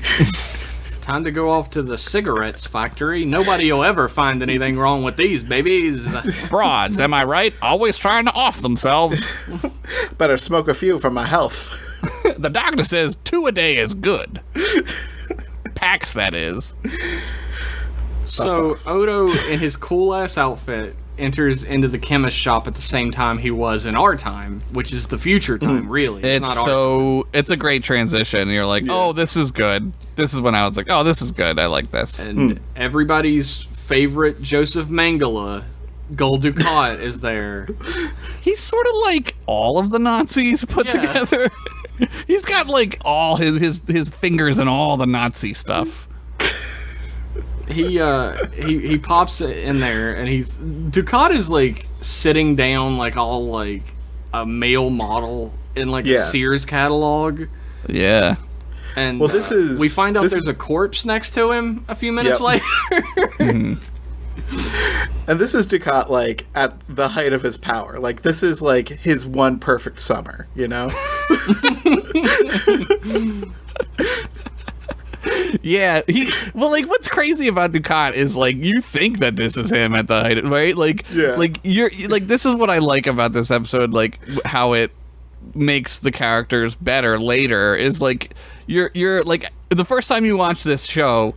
Time to go off to the cigarettes factory. Nobody will ever find anything wrong with these babies. Broads, am I right? Always trying to off themselves. Better smoke a few for my health. The doctor says 2 a day is good. Packs, that is. So Odo, in his cool ass outfit, enters into the chemist shop at the same time he was in our time, which is the future time. Really, it's not our time. It's a great transition. You're like, oh, this is good. This is when I was like, oh, this is good. I like this. And everybody's favorite Joseph Mangala Gul Dukat is there. He's sort of like all of the Nazis put together. He's got like all his fingers in all the Nazi stuff. He pops in there, and Dukat is like sitting down like all like a male model in like a Sears catalog. Yeah. And well, we find out there's a corpse next to him a few minutes later. And this is Dukat, like, at the height of his power. Like, this is, like, his one perfect summer, you know? Yeah, like, what's crazy about Dukat is, like, you think that this is him at the height, right? Like, this is what I like about this episode, like, how it makes the characters better later, is, like, you're, like, the first time you watch this show,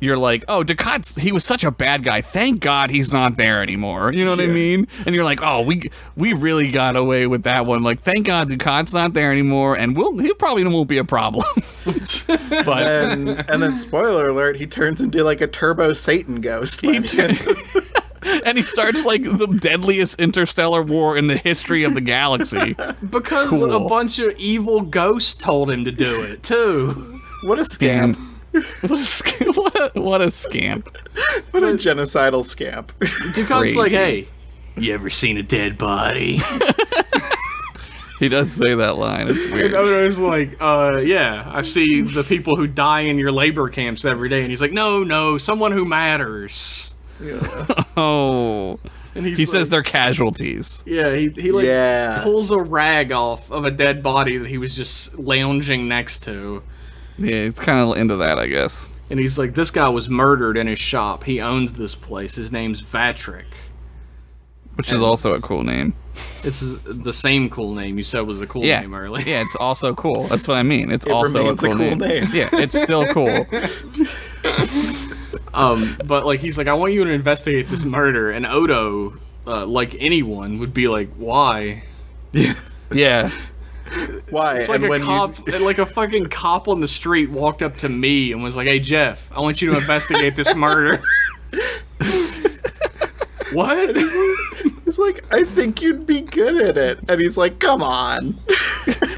you're like, oh, Dukat, he was such a bad guy. Thank God he's not there anymore. You know what I mean? And you're like, oh, we really got away with that one. Like, thank God Dukat's not there anymore, and he probably won't be a problem. But and then, spoiler alert, he turns into like a turbo Satan ghost. And he starts like the deadliest interstellar war in the history of the galaxy. Because a bunch of evil ghosts told him to do it, too. What a scam. What a scamp. What a genocidal scamp. Dukat's like, hey, you ever seen a dead body? He does say that line. It's weird. And Odo's like, yeah, I see the people who die in your labor camps every day. And he's like, no, someone who matters. Yeah. Oh. And he says they're casualties. Yeah, he pulls a rag off of a dead body that he was just lounging next to. Yeah, it's kind of into that, I guess. And he's like, this guy was murdered in his shop. He owns this place. His name's Vatrick. Which is also a cool name. It's the same cool name you said was the cool name earlier. Yeah, it's also cool. That's what I mean. It also a cool name. Yeah, it's still cool. But like he's like, I want you to investigate this murder. And Odo, like anyone, would be like, why? Yeah. Why? It's like a cop, like a fucking cop on the street walked up to me and was like, "Hey Jeff, I want you to investigate this murder." What? He's like, I think you'd be good at it, and he's like, come on,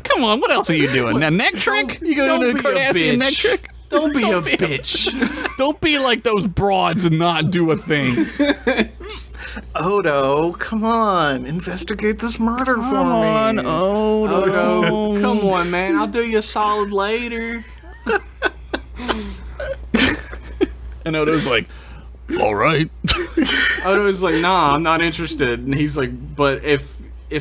come on. What else are you doing? A neck trick? You going to Cardassian neck trick? Don't be a bitch. Don't be like those broads and not do a thing. Odo, come on, investigate this murder for me. Odo, come on, man. I'll do you a solid later. And Odo's like, all right. Odo's like, nah, I'm not interested. And he's like, but if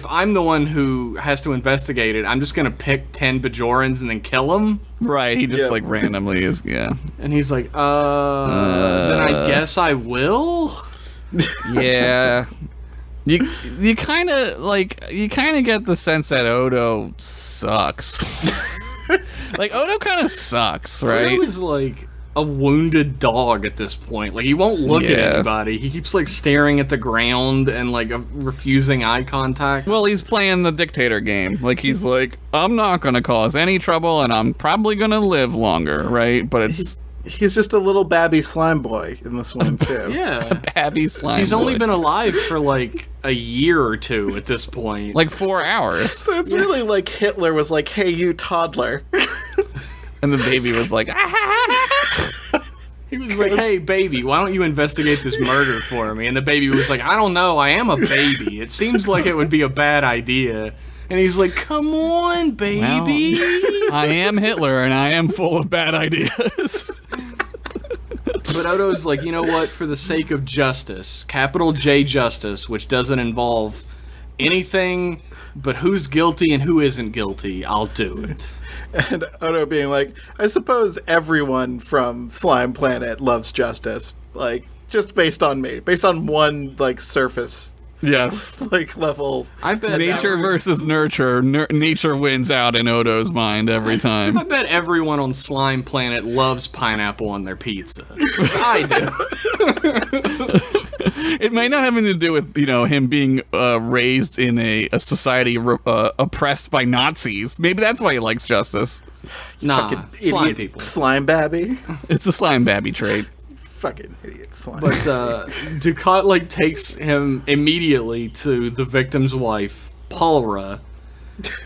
I'm the one who has to investigate it, I'm just gonna pick 10 Bajorans and then kill them. Right, he just like randomly is, And he's like, then I guess I will. Yeah. You kind of get the sense that Odo sucks. Like Odo kind of sucks, right? Odo is like a wounded dog at this point. Like he won't look at anybody. He keeps like staring at the ground and like refusing eye contact. Well, he's playing the dictator game. Like he's like, I'm not gonna cause any trouble and I'm probably gonna live longer, right? But he's just a little babby slime boy in this one too. Yeah, a babby slime. He's boy. only been alive for like a year or two at this point. Like 4 hours. So it's really like Hitler was like, "Hey, you toddler." And the baby was like, he was like, "Hey, baby, why don't you investigate this murder for me?" And the baby was like, "I don't know. I am a baby. It seems like it would be a bad idea." And he's like, "Come on, baby." Well, I am Hitler, and I am full of bad ideas. But Odo's like, you know what? For the sake of justice, capital J justice, which doesn't involve anything but who's guilty and who isn't guilty, I'll do it. And Odo being like, I suppose everyone from Slime Planet loves justice. Like, just based on me. Based on one, like, surface. Yes. Like, level. I bet nature versus nurture. Nature wins out in Odo's mind every time. I bet everyone on Slime Planet loves pineapple on their pizza. I do. It might not have anything to do with, him being raised in a society oppressed by Nazis. Maybe that's why he likes justice. Nah, slime people. Slime babby. It's a slime babby trait. Fucking idiot slime. But Ducat like takes him immediately to the victim's wife, Palra.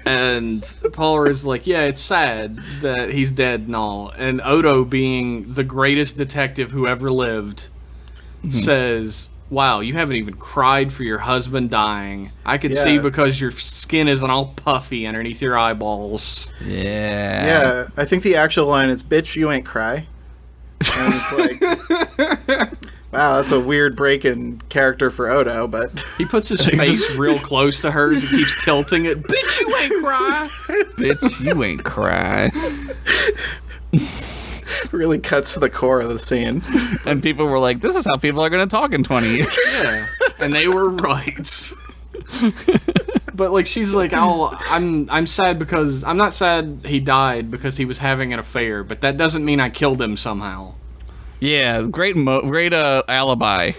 And Palra's like, yeah, it's sad that he's dead and all. And Odo, being the greatest detective who ever lived, says, wow, you haven't even cried for your husband dying. I could see because your skin isn't all puffy underneath your eyeballs. Yeah, I think the actual line is, bitch, you ain't cry. And it's like, wow, that's a weird break in character for Odo, but... He puts his face real close to hers and keeps tilting it. Bitch, you ain't cry! Bitch, you ain't cry. really cuts to the core of the scene. And people were like, this is how people are going to talk in 20 years. Yeah, and they were right. But like, she's like, oh, I'm sad because I'm not sad he died because he was having an affair, but that doesn't mean I killed him somehow. Yeah, great alibi.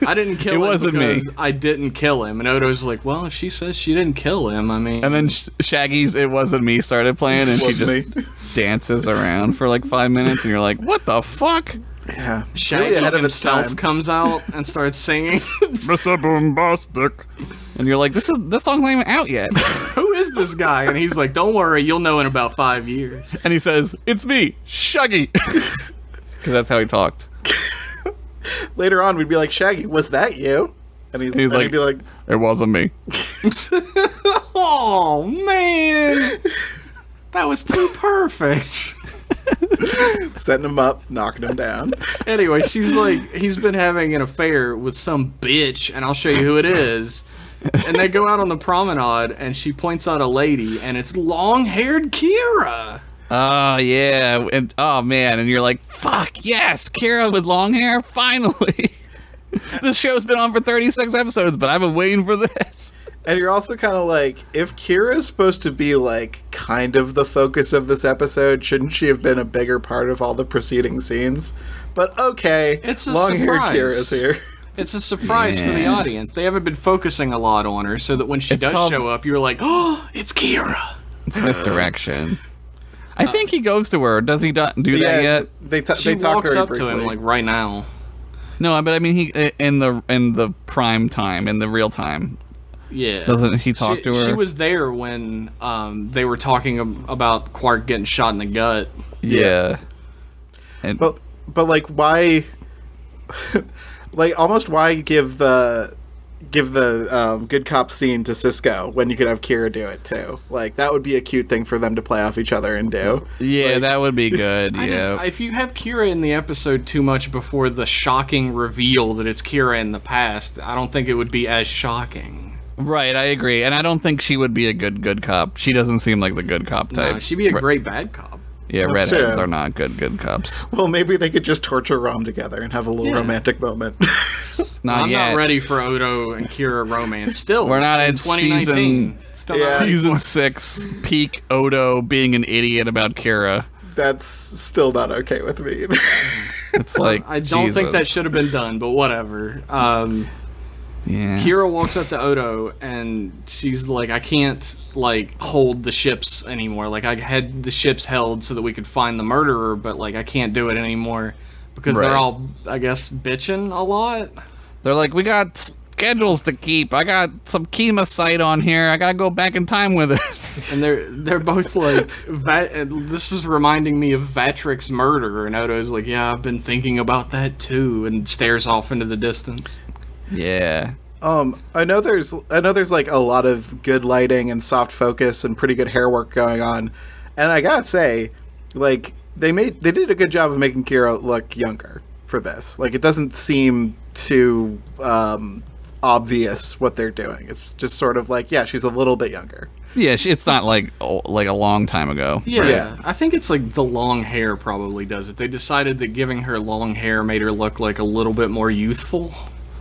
I didn't kill him wasn't because me. I didn't kill him. And Odo's like, well, if she says she didn't kill him, I mean... And then Shaggy's It Wasn't Me started playing, and she just dances around for like 5 minutes, and you're like, what the fuck? Yeah. Shaggy Really ahead of its himself time. comes out and starts singing. Mr. Boombastic. And you're like, this song's not even out yet. Who is this guy? And he's like, don't worry, you'll know in about 5 years. And he says, it's me, Shaggy. Because that's how he talked. Later on, we'd be like, Shaggy, was that you? And he'd be like, it wasn't me. Oh, man. That was too perfect. setting him up, knocking him down. Anyway, she's like, he's been having an affair with some bitch, and I'll show you who it is. And they go out on the promenade, and she points out a lady, and it's long-haired Kira. Oh, yeah. And, oh, man. And you're like, fuck, yes, Kira with long hair, finally. This show's been on for 36 episodes, but I've been waiting for this. And you're also kind of like, if Kira's supposed to be, like, kind of the focus of this episode, shouldn't she have been a bigger part of all the preceding scenes? But okay, It's a long-haired surprise. Kira's here. It's a surprise for the audience. They haven't been focusing a lot on her, so that when she does show up, you're like, oh, it's Kira. It's misdirection. I think he goes to her. Does he do that yet? She they talk walks very up to him, briefly. like, right now. No, but I mean, he in the prime time, in the real time. Yeah. Doesn't he talk to her? She was there when they were talking about Quark getting shot in the gut. Yeah. And But like, why? Like, almost why give the good cop scene to Cisco when you could have Kira do it too? Like, that would be a cute thing for them to play off each other and do. yeah, Like, that would be good. Yeah. If you have Kira in the episode too much before the shocking reveal that it's Kira in the past, I don't think it would be as shocking. Right, I agree. And I don't think she would be a good cop. She doesn't seem like the good cop type. No, she'd be a great bad cop. Yeah, That's redheads true. are not good cops. Well, maybe they could just torture Rom together and have a little romantic moment. Not I'm yet. not ready for Odo and Kira romance. Still, We're not in at 2019. Still not ready Season for it. 6, peak Odo being an idiot about Kira. That's still not okay with me either. It's like, I don't think that Jesus. should have been done, but whatever. Yeah. Kira walks up to Odo and she's like, I can't, like, hold the ships anymore. Like, I had the ships held so that we could find the murderer, but, like, I can't do it anymore because Right. they're all, I guess, bitching a lot. They're like, we got schedules to keep. I got some chemocyte on here. I gotta go back in time with it. And they're both like, this is reminding me of Vatric's murder. And Odo's like, yeah, I've been thinking about that too, and stares off into the distance. Yeah. I know there's like a lot of good lighting and soft focus and pretty good hair work going on, and I gotta say, like, they did a good job of making Kira look younger for this. Like, it doesn't seem too obvious what they're doing. It's just sort of like, yeah, she's a little bit younger. Yeah, it's not like a long time ago. Yeah, Yeah. I think it's like the long hair probably does it. They decided that giving her long hair made her look like a little bit more youthful.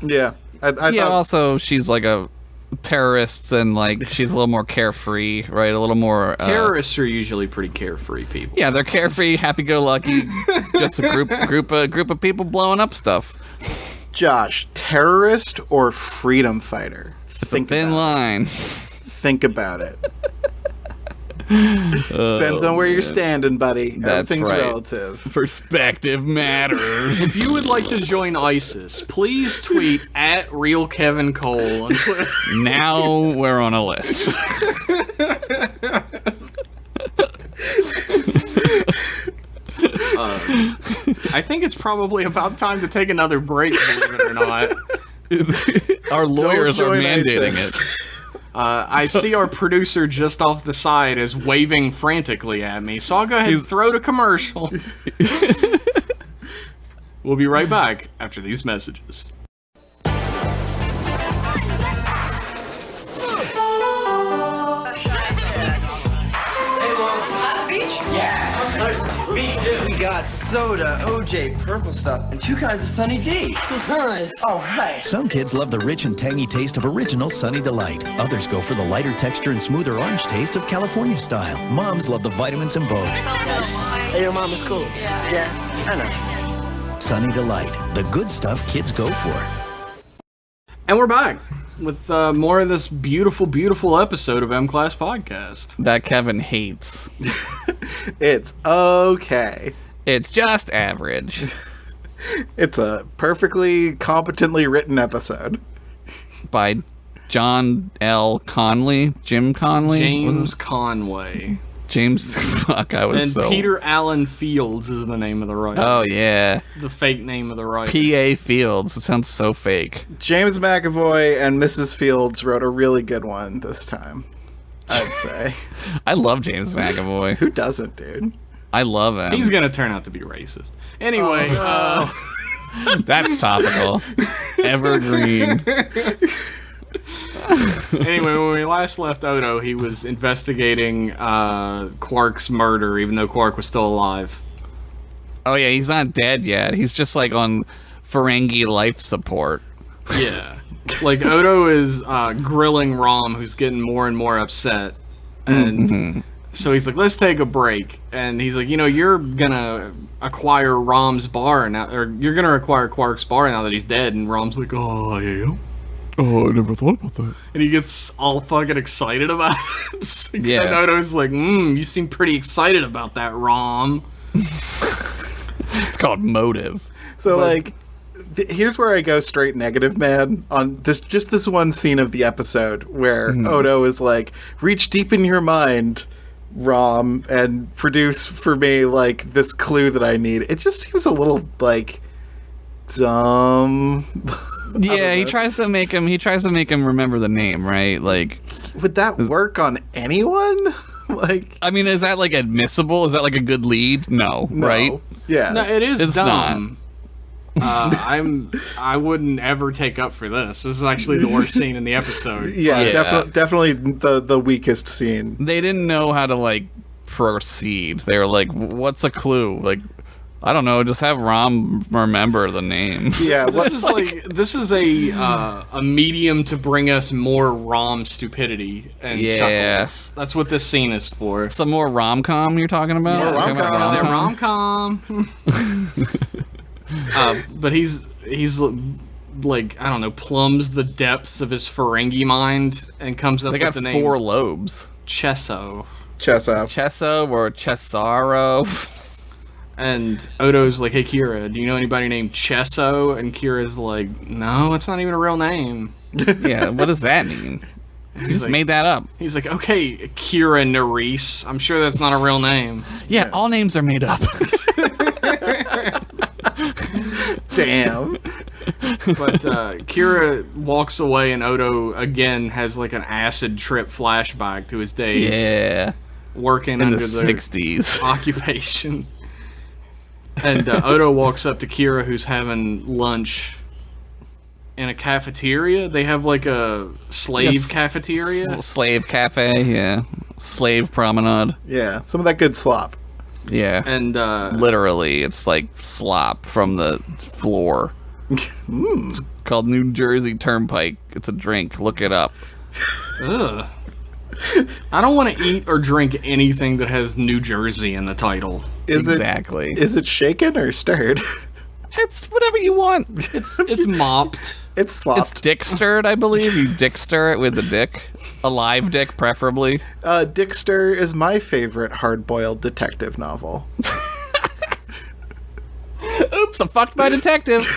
Yeah, I Yeah, thought. also, she's like a terrorist, and like she's a little more carefree, right? A little more Terrorists are usually pretty carefree people. Yeah, they're carefree, happy-go-lucky, just a group of people blowing up stuff. Josh, terrorist or freedom fighter? It's a thin line. Think about it. Depends on where you're standing, buddy. That's Everything's right. relative. Perspective matters. If you would like to join ISIS, please tweet at RealKevinCole on Twitter. Now we're on a list. I think it's probably about time to take another break, believe it or not. Our lawyers are join mandating ISIS. it. I see our producer just off the side is waving frantically at me, so I'll go ahead and throw to commercial. We'll be right back after these messages. We got soda, OJ, purple stuff, and 2 kinds of Sunny D. 2 kinds? Oh, hey. Some kids love the rich and tangy taste of original Sunny Delight. Others go for the lighter texture and smoother orange taste of California style. Moms love the vitamins in both. Hey, your mom is cool. Yeah, I know. Sunny Delight, the good stuff kids go for. And we're back with more of this beautiful, beautiful episode of M-Class Podcast. That Kevin hates. It's okay. It's just average. It's a perfectly competently written episode. By John L. Conley? Jim Conley? James Conway. James, fuck, I was And so... Peter Allen Fields is the name of the writer. Oh, yeah. The fake name of the writer. P.A. Fields. It sounds so fake. James McAvoy and Mrs. Fields wrote a really good one this time, I'd say. I love James McAvoy. Who doesn't, dude? I love him. He's gonna turn out to be racist. Anyway, That's topical. Evergreen. anyway, when we last left Odo, he was investigating Quark's murder, even though Quark was still alive. Oh, yeah, he's not dead yet. He's just, like, on Ferengi life support. Yeah. Like, Odo is grilling Rom, who's getting more and more upset. And so he's like, let's take a break. And he's like, you're gonna acquire Rom's bar now, or you're gonna acquire Quark's bar now that he's dead. And Rom's like, oh, I am? Oh, I never thought about that. And he gets all fucking excited about it. Yeah. And Odo's like, you seem pretty excited about that, Rom. It's called motive. So, here's where I go straight negative, man, on this one scene of the episode where Odo is like, reach deep in your mind, Rom, and produce for me, like, this clue that I need. It just seems a little, like, dumb. Yeah, he tries to make him remember the name, right? Like, would that work on anyone? Like, I mean, is that, like, admissible? Is that, like, a good lead? No, right? Yeah. No, it is It's dumb. I wouldn't ever take up for this. This is actually the worst scene in the episode. Yeah, definitely the weakest scene. They didn't know how to, like, proceed. They were like, what's a clue? Like, I don't know, just have Rom remember the name. Yeah, This is a medium to bring us more Rom stupidity and chuckles. That's what this scene is for. Some more rom-com you're talking about? More You're talking about Rom-com. But he's like, I don't know, plumbs the depths of his Ferengi mind and comes up They with got the name 4 lobes. Chesso. Chesso. Or Cesaro. And Odo's like, hey, Kira, do you know anybody named Chesso? And Kira's like, no, it's not even a real name. Yeah, what does that mean? You just like- made that up. He's like, okay, Kira Nerys. I'm sure that's not a real name. Yeah, all names are made up. Damn. But Kira walks away, and Odo again has like an acid trip flashback to his days Yeah. working In under the the 60s. occupation. And Odo walks up to Kira, who's having lunch in a cafeteria. They have like a slave cafeteria. Slave cafe, yeah. Slave promenade. Yeah, some of that good slop. Yeah. And literally, it's like slop from the floor. It's called New Jersey Turnpike. It's a drink. Look it up. ugh. I don't want to eat or drink anything that has New Jersey in the title. Exactly. Is it shaken or stirred? It's whatever you want. It's mopped. It's It's slopped. dick stirred, I believe. You dick stir it with a dick. A live dick, preferably. Dickster is my favorite hard-boiled detective novel. Oops, I fucked my detective.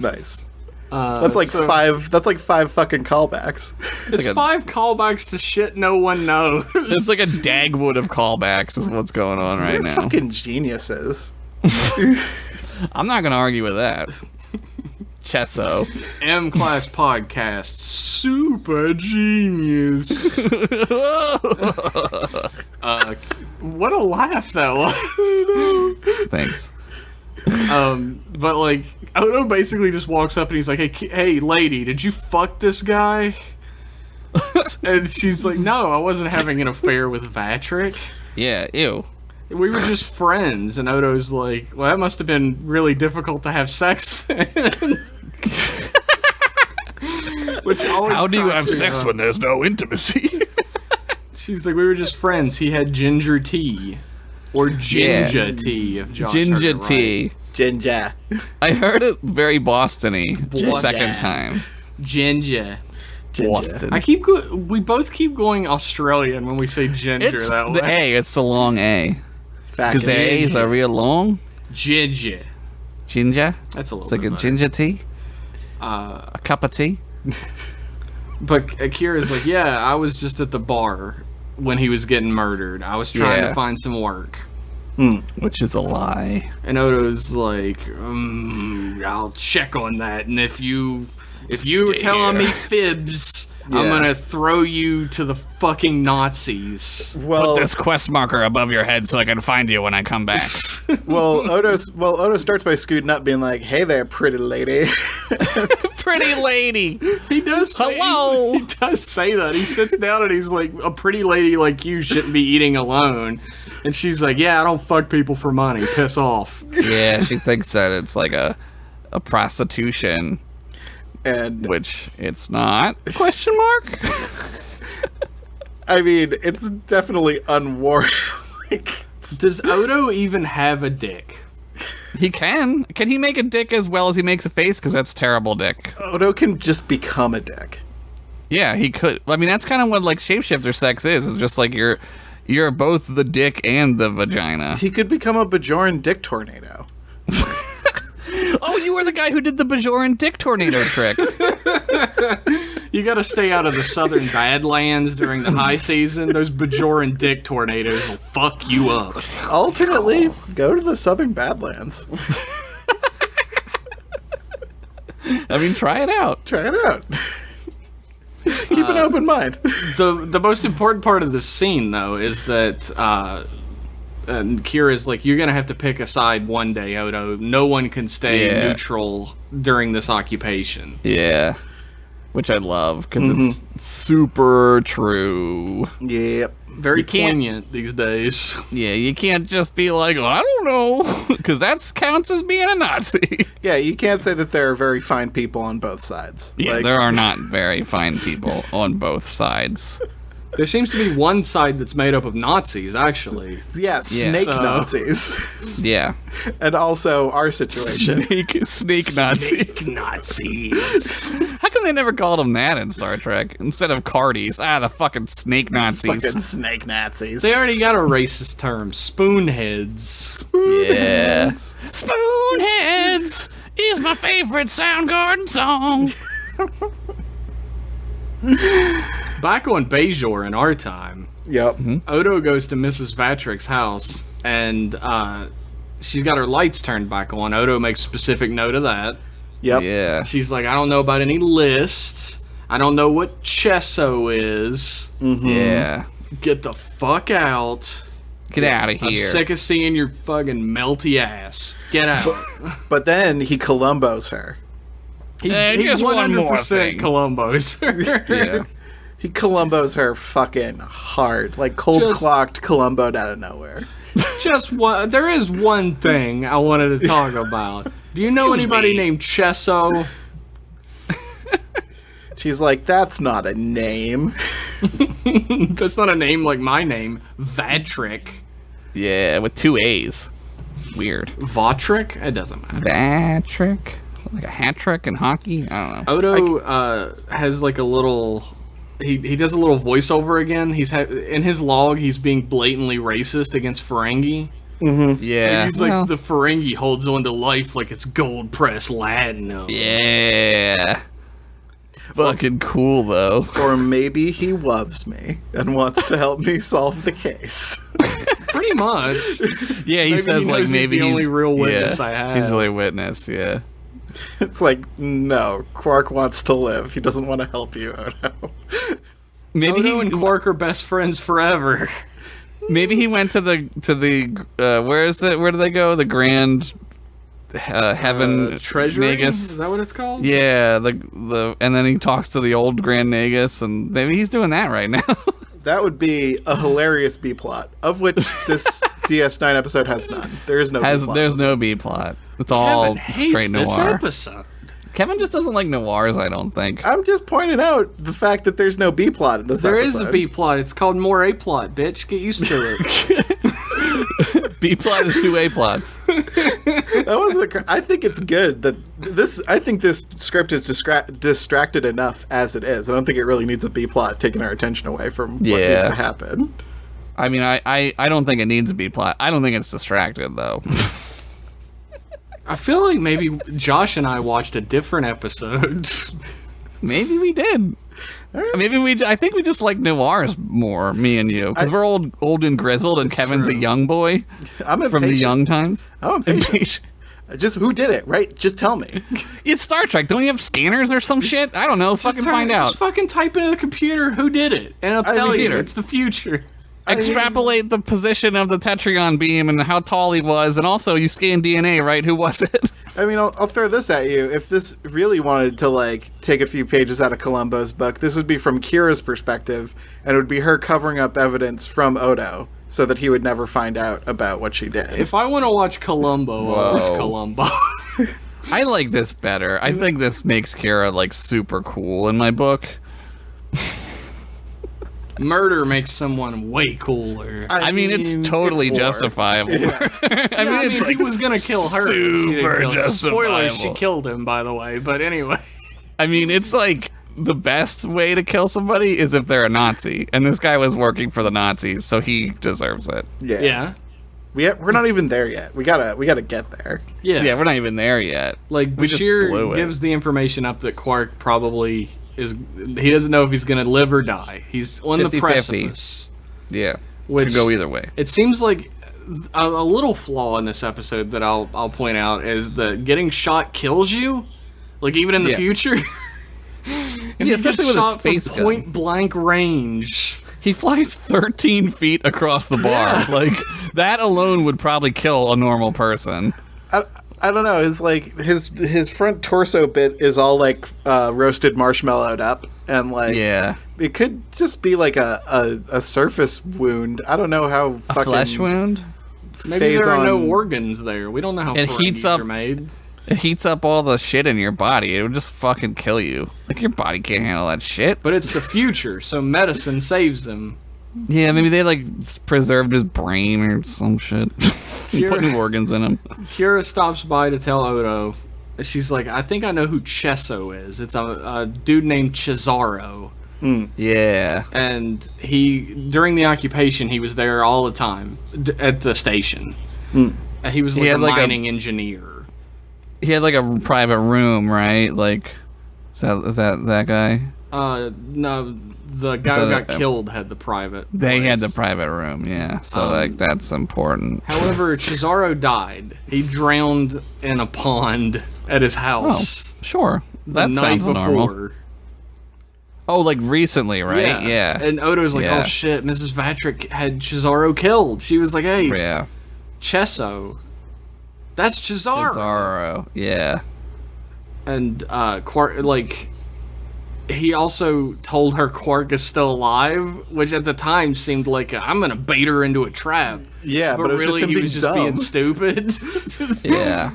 Nice. That's like five. That's like 5 fucking callbacks. It's like 5 callbacks to shit no one knows. It's like a Dagwood of callbacks is what's going on right They're now. fucking geniuses. I'm not going to argue with that. Chesso. M-Class Podcast. Super genius. What a laugh that was. Thanks. But like, Odo basically just walks up and he's like, hey, lady, did you fuck this guy? And she's like, no, I wasn't having an affair with Vatrick. Yeah, ew. We were just friends. And Odo's like, well, that must have been really difficult to have sex then. Which always How do you cracks have me sex up. when there's no intimacy? She's like, we were just friends. He had ginger tea. Or ginger tea, if Josh heard Ginger it right. tea. Ginger. I heard it very Boston-y the Boston. second time. Ginger. Boston. We both keep going Australian when we say ginger It's that the way. A. It's the long A. Because the Fucking A's are real long. Ginger. Ginger. That's a little It's like bit a better. ginger tea. A cup of tea. But Akira's like, yeah, I was just at the bar when he was getting murdered. I was trying Yeah. to find some work. Which is a lie. And Odo's like, I'll check on that. And if you're telling me fibs, I'm Yeah. gonna throw you to the fucking Nazis. Well, Put this quest marker above your head so I can find you when I come back. Odo starts by scooting up, being like, "Hey there, pretty lady." Pretty lady. He does. Hello. He does say that. He sits down and he's like, a pretty lady like you shouldn't be eating alone. And she's like, yeah, I don't fuck people for money. Piss off. Yeah, she thinks that it's like a prostitution, And which it's not. Question mark? I mean, it's definitely unwarranted. Does Odo even have a dick? He can. Can he make a dick as well as he makes a face? Because that's terrible dick. Odo can just become a dick. Yeah, he could. I mean, that's kind of what like shapeshifter sex is. It's just like you're both the dick and the vagina. He could become a Bajoran dick tornado. Oh, you were the guy who did the Bajoran dick tornado trick. You gotta stay out of the southern Badlands during the high season. Those Bajoran dick tornadoes will fuck you up. Alternately, go to the southern Badlands. I mean, try it out. Try it out. Keep an open mind. The most important part of the scene, though, is that and Kira's like, you're gonna have to pick a side one day, Odo. No one can stay neutral during this occupation. Yeah. Which I love, because it's super true. Yep. Very can't- poignant these days. Yeah, you can't just be like, oh, I don't know, because that counts as being a Nazi. Yeah, you can't say that there are very fine people on both sides. Yeah, Like, there are not very fine people on both sides. There seems to be one side that's made up of Nazis, actually. yeah, snake So- Nazis. Yeah. And also our situation. Snake Nazi. Nazis. How come they never called them that in Star Trek instead of Cardis? Ah, the fucking snake Nazis. Fucking snake Nazis. They already got a racist term, spoonheads. Yeah. Spoonheads is my favorite Soundgarden song. Back on Bajor in our time, Yep. Odo goes to Mrs. Vatrick's house, and she's got her lights turned back on. Odo makes specific note of that. Yep. Yeah. She's like, I don't know about any lists. I don't know what Chesso is. Yeah. Get the fuck out. Get out of I'm here. sick of seeing your fucking melty ass. Get out. But then he Columbos her. He just one more 100% thing. Columbos. Yeah. He Columbos her fucking hard. Like cold-clocked Columboed out of nowhere. Just one. There is one thing I wanted to talk about. Do you know anybody named Chesso? She's like, that's not a name. That's not a name like my name, Vatrick. Yeah, with 2 A's. weird. Votrick? It doesn't matter. Vatrick? Like a hat trick in hockey? I don't know. Odo has like a little... He does a little voiceover again. In his log, he's being blatantly racist against Ferengi. Mm-hmm. Yeah. He's like, the Ferengi holds on to life like it's gold-pressed latinum. Yeah. Fucking cool, though. Or maybe he loves me and wants to help me solve the case. Pretty much. Yeah, he says like maybe he's the only real witness I have. He's the only witness, yeah. It's like, no, Quark wants to live. He doesn't want to help you, Odo. Maybe Odo and Quark are best friends forever. Maybe he went to the where is it? Where do they go? The Grand Heaven Treasury? Nagus. Is that what it's called? Yeah, the and then he talks to the old Grand Nagus, and maybe he's doing that right now. That would be a hilarious B plot, of which this DS9 episode has none. There is no B plot. There's no B plot. It's all straight noir. This episode. Kevin just doesn't like noirs, I don't think. I'm just pointing out the fact that there's no B plot in this episode. There is a B plot. It's called more A plot, bitch. Get used to it. B plot is 2 A plots. I think it's good that this. I think this script is distracted enough as it is. I don't think it really needs a B plot taking our attention away from what needs to happen. I mean, I don't think it needs a B plot. I don't think it's distracted though. I feel like maybe Josh and I watched a different episode. Maybe we did. Maybe I think we just like noirs more, me and you, because we're old and grizzled, and Kevin's a young boy. I'm impatient. From the young times. I'm impatient. Just who did it, right? Just tell me. It's Star Trek. Don't you have scanners or some shit? I don't know. Fucking find out. Just fucking type into the computer who did it, and it'll tell you. It's the future. Extrapolate the position of the Tetrion beam and how tall he was, and also you scan DNA, right? Who was it? I mean, I'll throw this at you. If this really wanted to, like, take a few pages out of Columbo's book, this would be from Kira's perspective, and it would be her covering up evidence from Odo so that he would never find out about what she did. If I want to watch Columbo, I'll watch Columbo. I like this better. I think this makes Kira, like, super cool in my book. Murder makes someone way cooler. I mean, it's totally justifiable. Yeah. I mean, it's he was gonna kill her. Super justifiable. Spoilers, she killed him, by the way. But anyway. I mean, it's like the best way to kill somebody is if they're a Nazi, and this guy was working for the Nazis, so he deserves it. Yeah. We're not even there yet. We gotta get there. Yeah, we're not even there yet. Like, Bashir gives the information up that Quark probably he doesn't know if he's gonna live or die. He's on 50, the precipice. 50. Yeah, which could go either way. It seems like a little flaw in this episode that I'll point out is that getting shot kills you, like even in the future. And especially with a space gun. Point blank range. He flies 13 feet across the bar. Like that alone would probably kill a normal person. I don't know. It's like his front torso bit is all like roasted marshmallowed up, and like it could just be like a surface wound. I don't know how a flesh wound. Maybe there are no organs there. We don't know how it heats up. Are made. It heats up all the shit in your body. It would just fucking kill you. Like your body can't handle that shit. But it's the future, so medicine saves them. Yeah, maybe they like preserved his brain or some shit. Put new organs in him. Kira stops by to tell Odo. She's like, I think I know who Chesso is. It's a dude named Cesaro. Yeah. And during the occupation, he was there all the time at the station. He was like a mining engineer. He had like a private room, right? Like, is that guy? No. The guy who got killed had the private. They had the private room, yeah. So like that's important. However, Cesaro died. He drowned in a pond at his house. Oh, sure. That sounds normal. Oh, like recently, right? Yeah. And Odo's like, oh shit, Mrs. Vatrick had Cesaro killed. She was like, hey, Chesso. That's Cesaro. Cesaro, yeah. And Quark, like, he also told her Quark is still alive, which at the time seemed like I'm gonna bait her into a trap. Yeah, but really he was just being stupid. Yeah.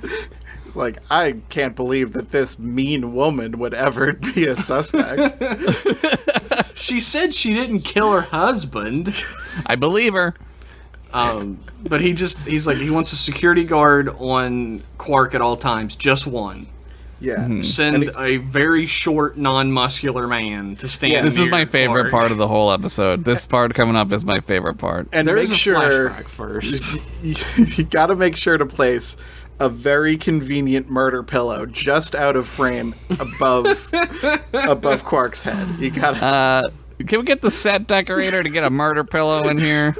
It's like, I can't believe that this mean woman would ever be a suspect. She said she didn't kill her husband. I believe her. But he's like, he wants a security guard on Quark at all times, just one. Yeah. Send a very short, non-muscular man to stand. This is near my favorite Quark. part of the whole episode. This part coming up is my favorite part. And There make is a sure flashback first. you got to make sure to place a very convenient murder pillow just out of frame above Quark's head. You gotta. Can we get the set decorator to get a murder pillow in here?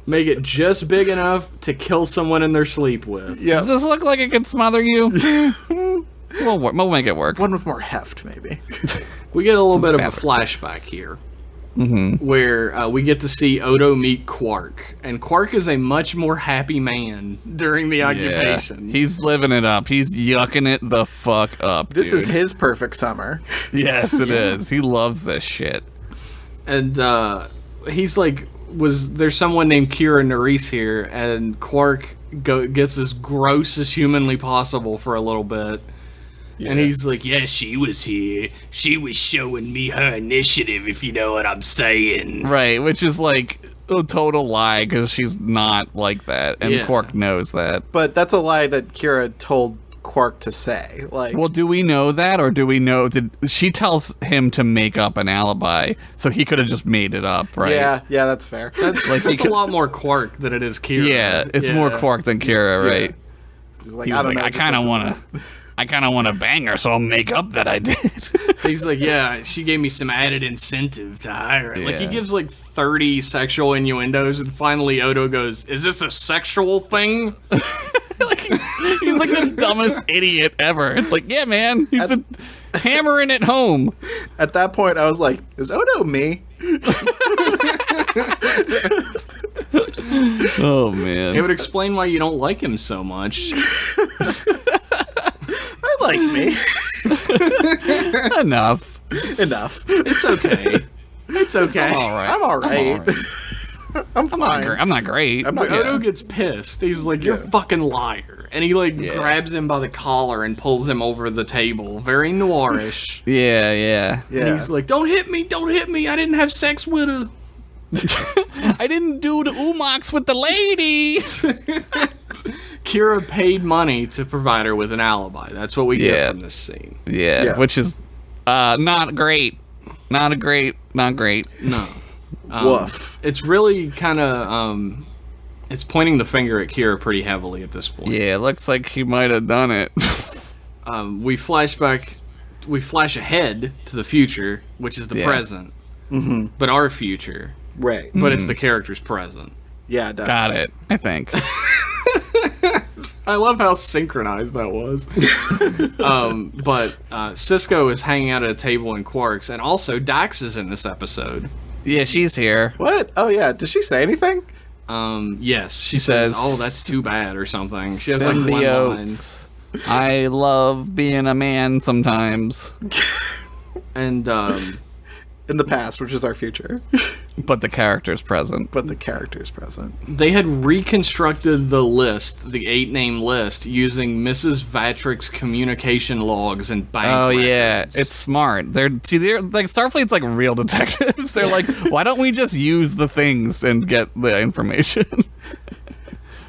Make it just big enough to kill someone in their sleep with. Yeah. Does this look like it could smother you? We'll make it work. One with more heft, maybe. We get a little bit of a fabric. flashback here, where we get to see Odo meet Quark, and Quark is a much more happy man during the occupation. He's living it up. He's yucking it the fuck up. This dude. is his perfect summer. Yes, it is. He loves this shit. And he's like, there's someone named Kira Nerys here, and Quark gets as gross as humanly possible for a little bit. And he's like, yeah, she was here. She was showing me her initiative, if you know what I'm saying. Right, which is like a total lie because she's not like that, and Yeah. Quark knows that. But that's a lie that Kira told Quark to say. Like, Well, do we know that, or do we know? She tells him to make up an alibi, so he could have just made it up, right? yeah, that's fair. That's a lot more Quark than it is Kira. Yeah, it's more Quark than Kira, right? He's like, He was like, know, I kind of want to bang her, so I'll make up that I did. He's like, yeah, she gave me some added incentive to hire it. Like, he Yeah. gives like 30 sexual innuendos, and finally Odo goes, is this a sexual thing? He's like the dumbest idiot ever. It's like, yeah, man, he's been hammering it home. At that point, I was like, is Odo me? Oh man, It would explain why you don't like him so much. I like me. enough. Enough. It's okay. It's okay. I'm all right. I'm all right. I'm fine. I'm not great. I'm not- But Odo gets pissed. He's like, you're a fucking liar. And he like grabs him by the collar and pulls him over the table. Very noirish. Yeah. Yeah. And he's like, don't hit me, I didn't have sex with her. I didn't do the umox with the lady. Kira paid money to provide her with an alibi. That's what we Yeah. get from this scene. Yeah, which is not great. Not great. No. Woof. It's really kind of, it's pointing the finger at Kira pretty heavily at this point. Yeah, it looks like he might have done it. We flash ahead to the future, which is the present, but our future. Right. But it's the character's present. Yeah, definitely. Got it, I think. I love how synchronized that was. But Cisco is hanging out at a table in Quark's, and also Dax is in this episode. Yeah, she's here. What? Oh, yeah. Did she say anything? Yes, she says, says, "Oh, that's too bad" or something. She has like one line. Symbiotes. I love being a man sometimes. And In the past, which is our future. But the character's present. But the character's present. they had reconstructed the list, the 8-name list, using Mrs. Vatrick's communication logs and bank Oh yeah, records. it's smart. They're like Starfleet's like real detectives. They're like, why don't we just use the things and get the information?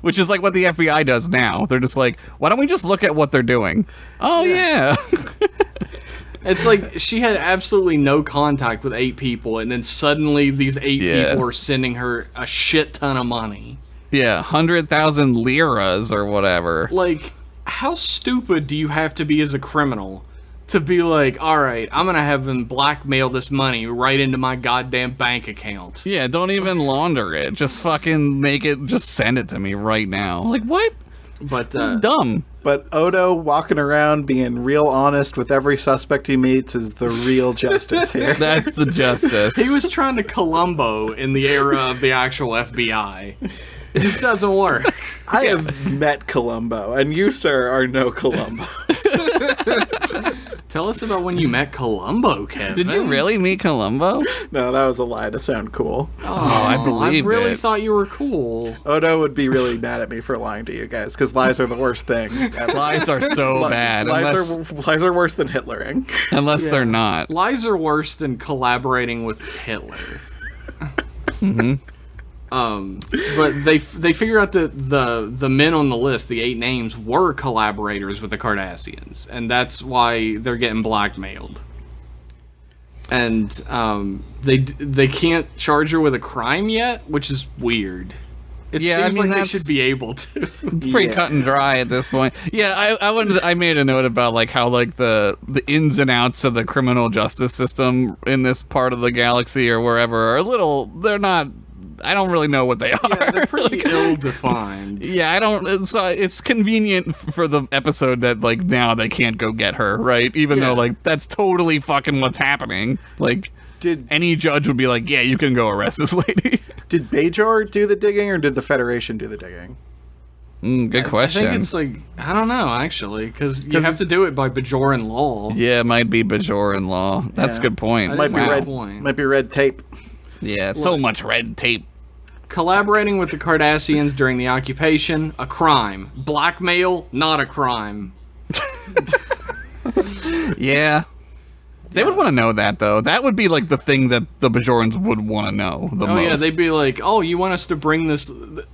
Which is like what the FBI does now. They're just like, why don't we just look at what they're doing? Oh yeah. It's like she had absolutely no contact with 8 people, and then suddenly these 8 people are sending her a shit ton of money. Yeah, 100,000 liras or whatever. Like, how stupid do you have to be as a criminal to be like, all right, I'm gonna have them blackmail this money right into my goddamn bank account? Yeah, don't even launder it. Just fucking make it. Just send it to me right now. Like what? But It's dumb. But Odo walking around being real honest with every suspect he meets is the real justice here. That's the justice. he was trying to Columbo in the era of the actual FBI. It just doesn't work. I have met Columbo, and you, sir, are no Columbo. Tell us about when you met Columbo, Kevin. Did you really meet Columbo? No, that was a lie to sound cool. Oh, I believe I really it. thought you were cool. Odo would be really mad at me for lying to you guys, because lies are the worst thing. Lies are so bad. Lies are worse than Hitlering. Unless they're not. Lies are worse than collaborating with Hitler. But they figure out that the men on the list, the 8 names, were collaborators with the Cardassians, and that's why they're getting blackmailed. And they can't charge her with a crime yet, which is weird. It seems like they should be able to. It's pretty cut and dry at this point. Yeah, I made a note about like how like the ins and outs of the criminal justice system in this part of the galaxy or wherever are a little. They're not. I don't really know what they are. Yeah, they're pretty ill-defined. Yeah, I don't. It's convenient for the episode that like now they can't go get her, right? Even though like that's totally fucking what's happening. Like, any judge would be like, yeah, you can go arrest this lady. Did Bajor do the digging, or did the Federation do the digging? Good question. I think it's like, I don't know, actually, because you have to do it by Bajoran law. Yeah, it might be Bajoran law. That's a good point. Might be red tape. Yeah, so much red tape. Collaborating with the Cardassians during the occupation, a crime. Blackmail, not a crime. Yeah. They would want to know that, though. That would be, like, the thing that the Bajorans would want to know the most. Oh, yeah, they'd be like, oh, you want us to bring this...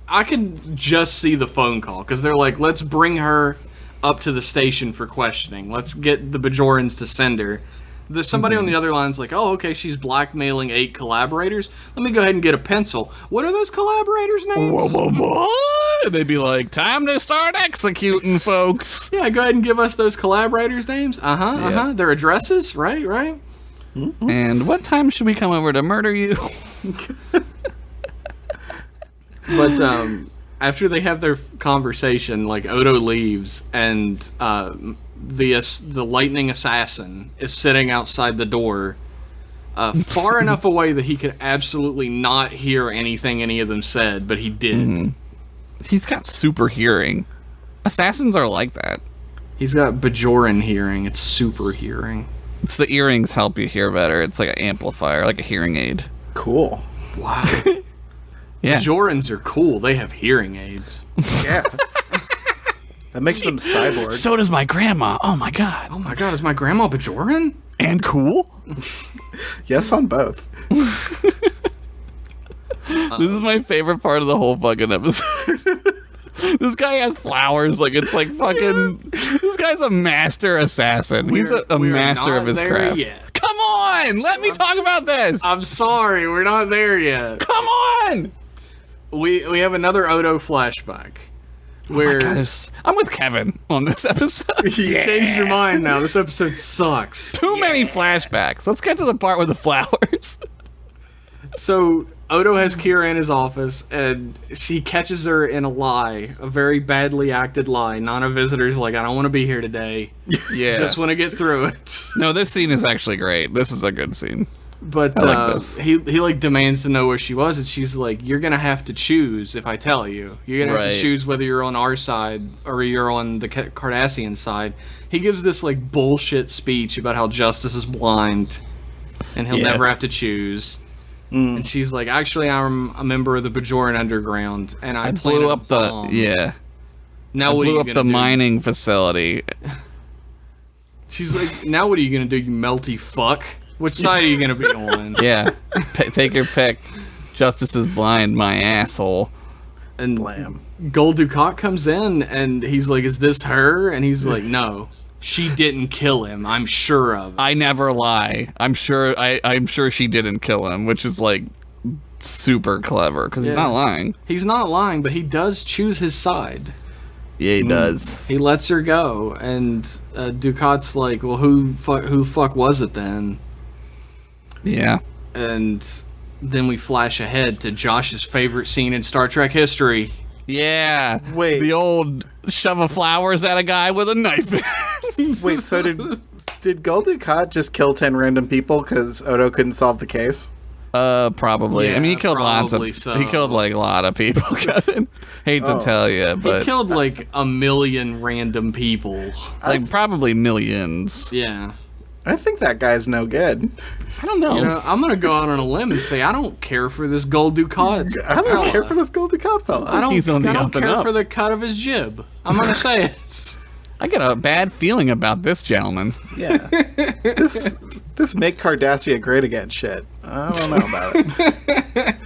I could just see the phone call, because they're like, let's bring her up to the station for questioning. Let's get the Bajorans to send her. There's somebody on the other line's like, oh, okay, she's blackmailing 8 collaborators. Let me go ahead and get a pencil. What are those collaborators' names? And they'd be like, time to start executing, folks. Yeah, go ahead and give us those collaborators' names. Yeah. Their addresses, right? Mm-hmm. And what time should we come over to murder you? But after they have their conversation, like, Odo leaves, and the lightning assassin is sitting outside the door, far enough away that he could absolutely not hear anything any of them said, but he did. Mm-hmm. He's got super hearing. Assassins are like that. He's got Bajoran hearing. It's super hearing. It's the earrings help you hear better. It's like an amplifier, like a hearing aid. Cool. Wow. Yeah. Bajorans are cool. They have hearing aids. Yeah. That makes them cyborgs. So does my grandma. Oh my god. Oh my god, is my grandma Bajoran? And cool? Yes on both. This is my favorite part of the whole fucking episode. This guy has flowers, like it's like fucking... This guy's a master assassin. He's a master of his craft. Yet. Come on! Let me talk about this! I'm sorry, we're not there yet. Come on! We have another Odo flashback. Where I'm with Kevin on this episode. You changed your mind now. This episode sucks. Too many flashbacks. Let's get to the part with the flowers. So Odo has Kira in his office, and she catches her in a lie, a very badly acted lie. Nana Visitor's like, I don't want to be here today. Yeah. Just want to get through it. No, this scene is actually great. This is a good scene. But I like this. he like demands to know where she was, and she's like, you're gonna have to choose if I tell you. You're gonna have to choose whether you're on our side or you're on the Cardassian side. He gives this like bullshit speech about how justice is blind, and he'll never have to choose. And she's like, actually, I'm a member of the Bajoran Underground, and I blew up the Now I what blew are you up gonna the do? mining facility. She's like, now what are you gonna do, you melty fuck? Which side are you gonna be on? Yeah, take your pick. Justice is blind, my asshole. And Gul Dukat comes in, and he's like, is this her? And he's like, no, she didn't kill him. I'm sure of it. I never lie. I'm sure she didn't kill him, which is like super clever because he's not lying. He's not lying, but he does choose his side. Yeah, he does. He lets her go, and Dukat's like, well, who fuck was it then? Yeah. And then we flash ahead to Josh's favorite scene in Star Trek history. Yeah. Wait. The old shove of flowers at a guy with a knife. Wait, so did Gul Dukat just kill 10 random people because Odo couldn't solve the case? Probably. Yeah, I mean, he killed lots of... so. He killed, like, a lot of people, Kevin. Hate to tell you, but... He killed, like, 1 million random people. Like, probably millions. Yeah. I think that guy's no good. I don't know. You know, I'm gonna go out on a limb and say I don't care for this Gul Dukat. I don't care for this Gul Dukat fella. I don't up and care up. for the cut of his jib. I'm gonna say it. I get a bad feeling about this gentleman. Yeah. This make Cardassia great again shit. I don't know about it.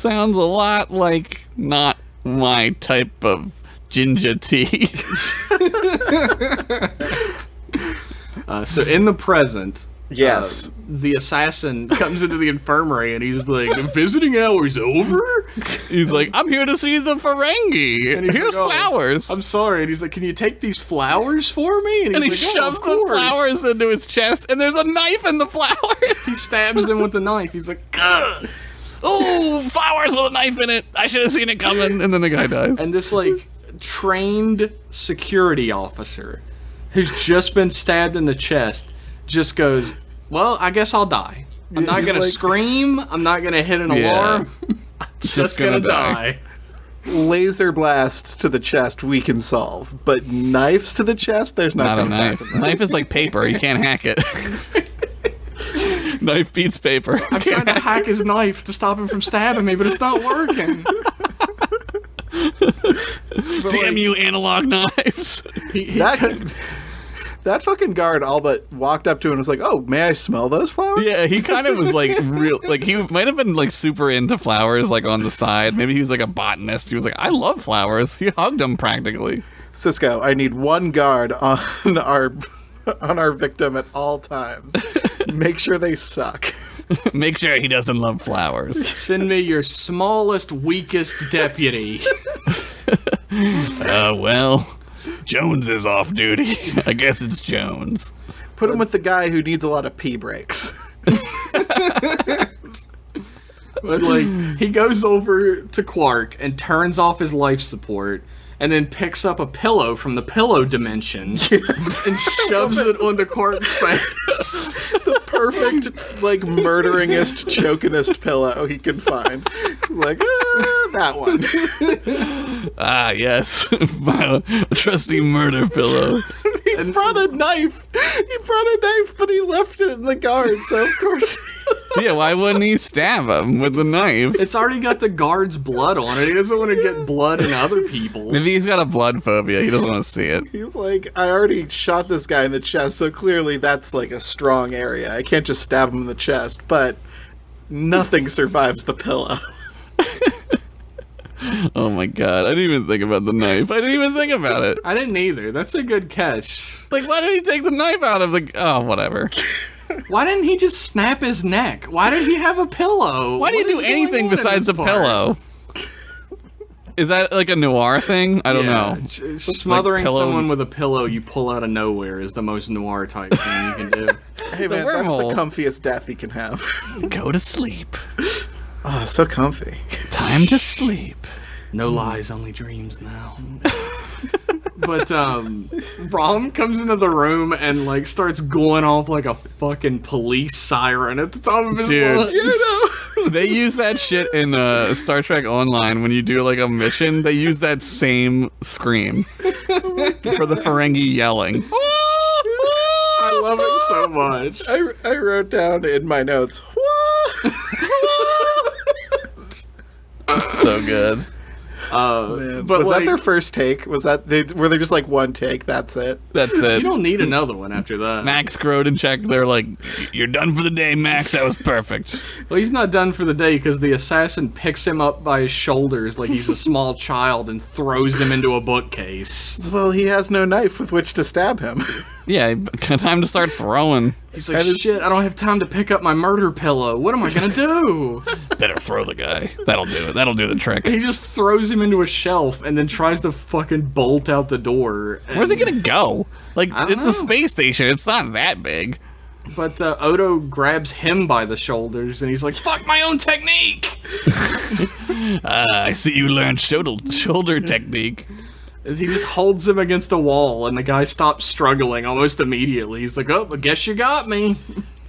sounds a lot like not my type of ginger tea. So in the present, Yes. the assassin comes into the infirmary and he's like, visiting hours over? He's like, I'm here to see the Ferengi. And he's Here's like, "Oh, flowers. I'm sorry. And he's like, can you take these flowers for me? And he he's like, "Oh, shoves of the course." flowers into his chest, and there's a knife in the flowers. He stabs them with the knife. He's like, "Ugh." Oh, flowers with a knife in it. I should have seen it coming. And then the guy dies. And this, like, trained security officer who's just been stabbed in the chest just goes, well, I guess I'll die. I'm not going to scream. I'm not going to hit an alarm. I'm just going to die. Laser blasts to the chest we can solve, but knives to the chest, there's Not a gonna knife. happen. Knife is like paper. You can't hack it. Knife beats paper. I'm trying to hack his knife to stop him from stabbing me, but it's not working. Damn you, analog knives. That fucking guard all but walked up to him and was like, "Oh, may I smell those flowers?" Yeah, he kind of was like real, like he might have been like super into flowers, like on the side. Maybe he was like a botanist. He was like, I love flowers. He hugged them practically. Cisco, I need one guard on our victim at all times. Make sure they suck. Make sure he doesn't love flowers. Send me your smallest, weakest deputy. Well, Jones is off duty. I guess it's Jones. Put him with the guy who needs a lot of pee breaks. But, like, he goes over to Quark and turns off his life support and then picks up a pillow from the pillow dimension and shoves it onto Quark's face. The perfect, like, murderingest, chokingest pillow he can find. He's like, that one. Ah, yes. My trusty murder pillow. He brought a knife. But he left it in the guard, so of course... Yeah, why wouldn't he stab him with the knife? It's already got the guard's blood on it. He doesn't want to get blood in other people. Maybe he's got a blood phobia. He doesn't want to see it. He's like, I already shot this guy in the chest, so clearly that's like a strong area. I can't just stab him in the chest, but nothing survives the pillow. Oh my god, I didn't even think about the knife. I didn't even think about it. I didn't either. That's a good catch. Like, why did he take the knife out of the... Oh, whatever. Why didn't he just snap his neck? Why did he have a pillow? Why do you do anything besides a pillow? Is that like a noir thing? I don't know. Smothering Like someone with a pillow you pull out of nowhere is the most noir type thing you can do. Hey man, that's the comfiest death you can have. Go to sleep. Oh, so comfy. Time to sleep. No lies, only dreams now. But Rom comes into the room and like starts going off like a fucking police siren at the top of his lungs. They use that shit in Star Trek Online when you do like a mission. They use that same scream for the Ferengi yelling. I love it so much. I wrote down in my notes. So good. Man. But was like, that their first take? Was that were they just like one take? That's it. That's it. You don't need another one after that. Max Grodencheck, they're like, you're done for the day, Max. That was perfect. Well, he's not done for the day because the assassin picks him up by his shoulders like he's a small child and throws him into a bookcase. Well, he has no knife with which to stab him. Yeah, time to start throwing. He's like, shit, I don't have time to pick up my murder pillow. What am I gonna do? Better throw the guy. That'll do it. That'll do the trick. He just throws him into a shelf and then tries to fucking bolt out the door. Where's he gonna go? Like, it's know. a space station. It's not that big. But Odo grabs him by the shoulders and he's like, fuck my own technique! I see you learned shoulder technique. He just holds him against a wall and the guy stops struggling almost immediately. He's like, oh, I guess you got me.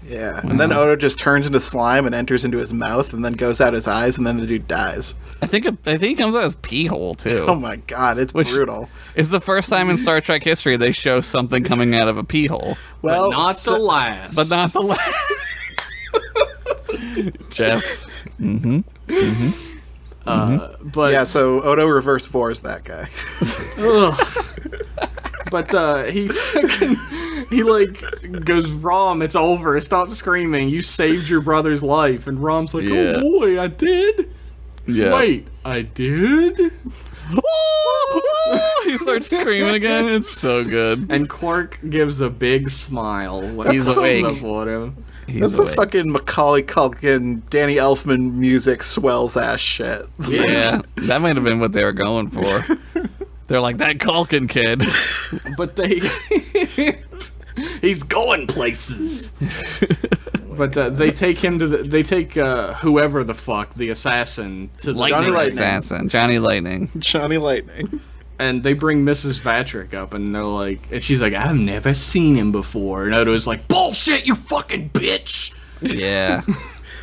Yeah, and then Odo just turns into slime and enters into his mouth and then goes out his eyes and then the dude dies. I think he comes out his pee hole too. Oh my god, it's brutal. It's the first time in Star Trek history they show something coming out of a pee hole. Well, but not the last. But not the last. Jeff. Mm-hmm. Mm-hmm. But yeah, so Odo reverse fours that guy. But he like goes, Rom, it's over. Stop screaming. You saved your brother's life. And Rom's like, oh boy, I did. Yeah. Wait, I did? He starts screaming again. It's so good. And Quark gives a big smile when He's he awake. up on him. That's a fucking Macaulay Culkin, Danny Elfman music swells ass shit. Yeah, that might have been what they were going for. They're like, that Culkin kid. But he's going places. But they take him to whoever the fuck, the assassin, to Johnny Lightning. Assassin, Johnny Lightning. Johnny Lightning. And they bring Mrs. Vatrick up, and they're like, and she's like, I've never seen him before. And Odo's like, bullshit, you fucking bitch. Yeah.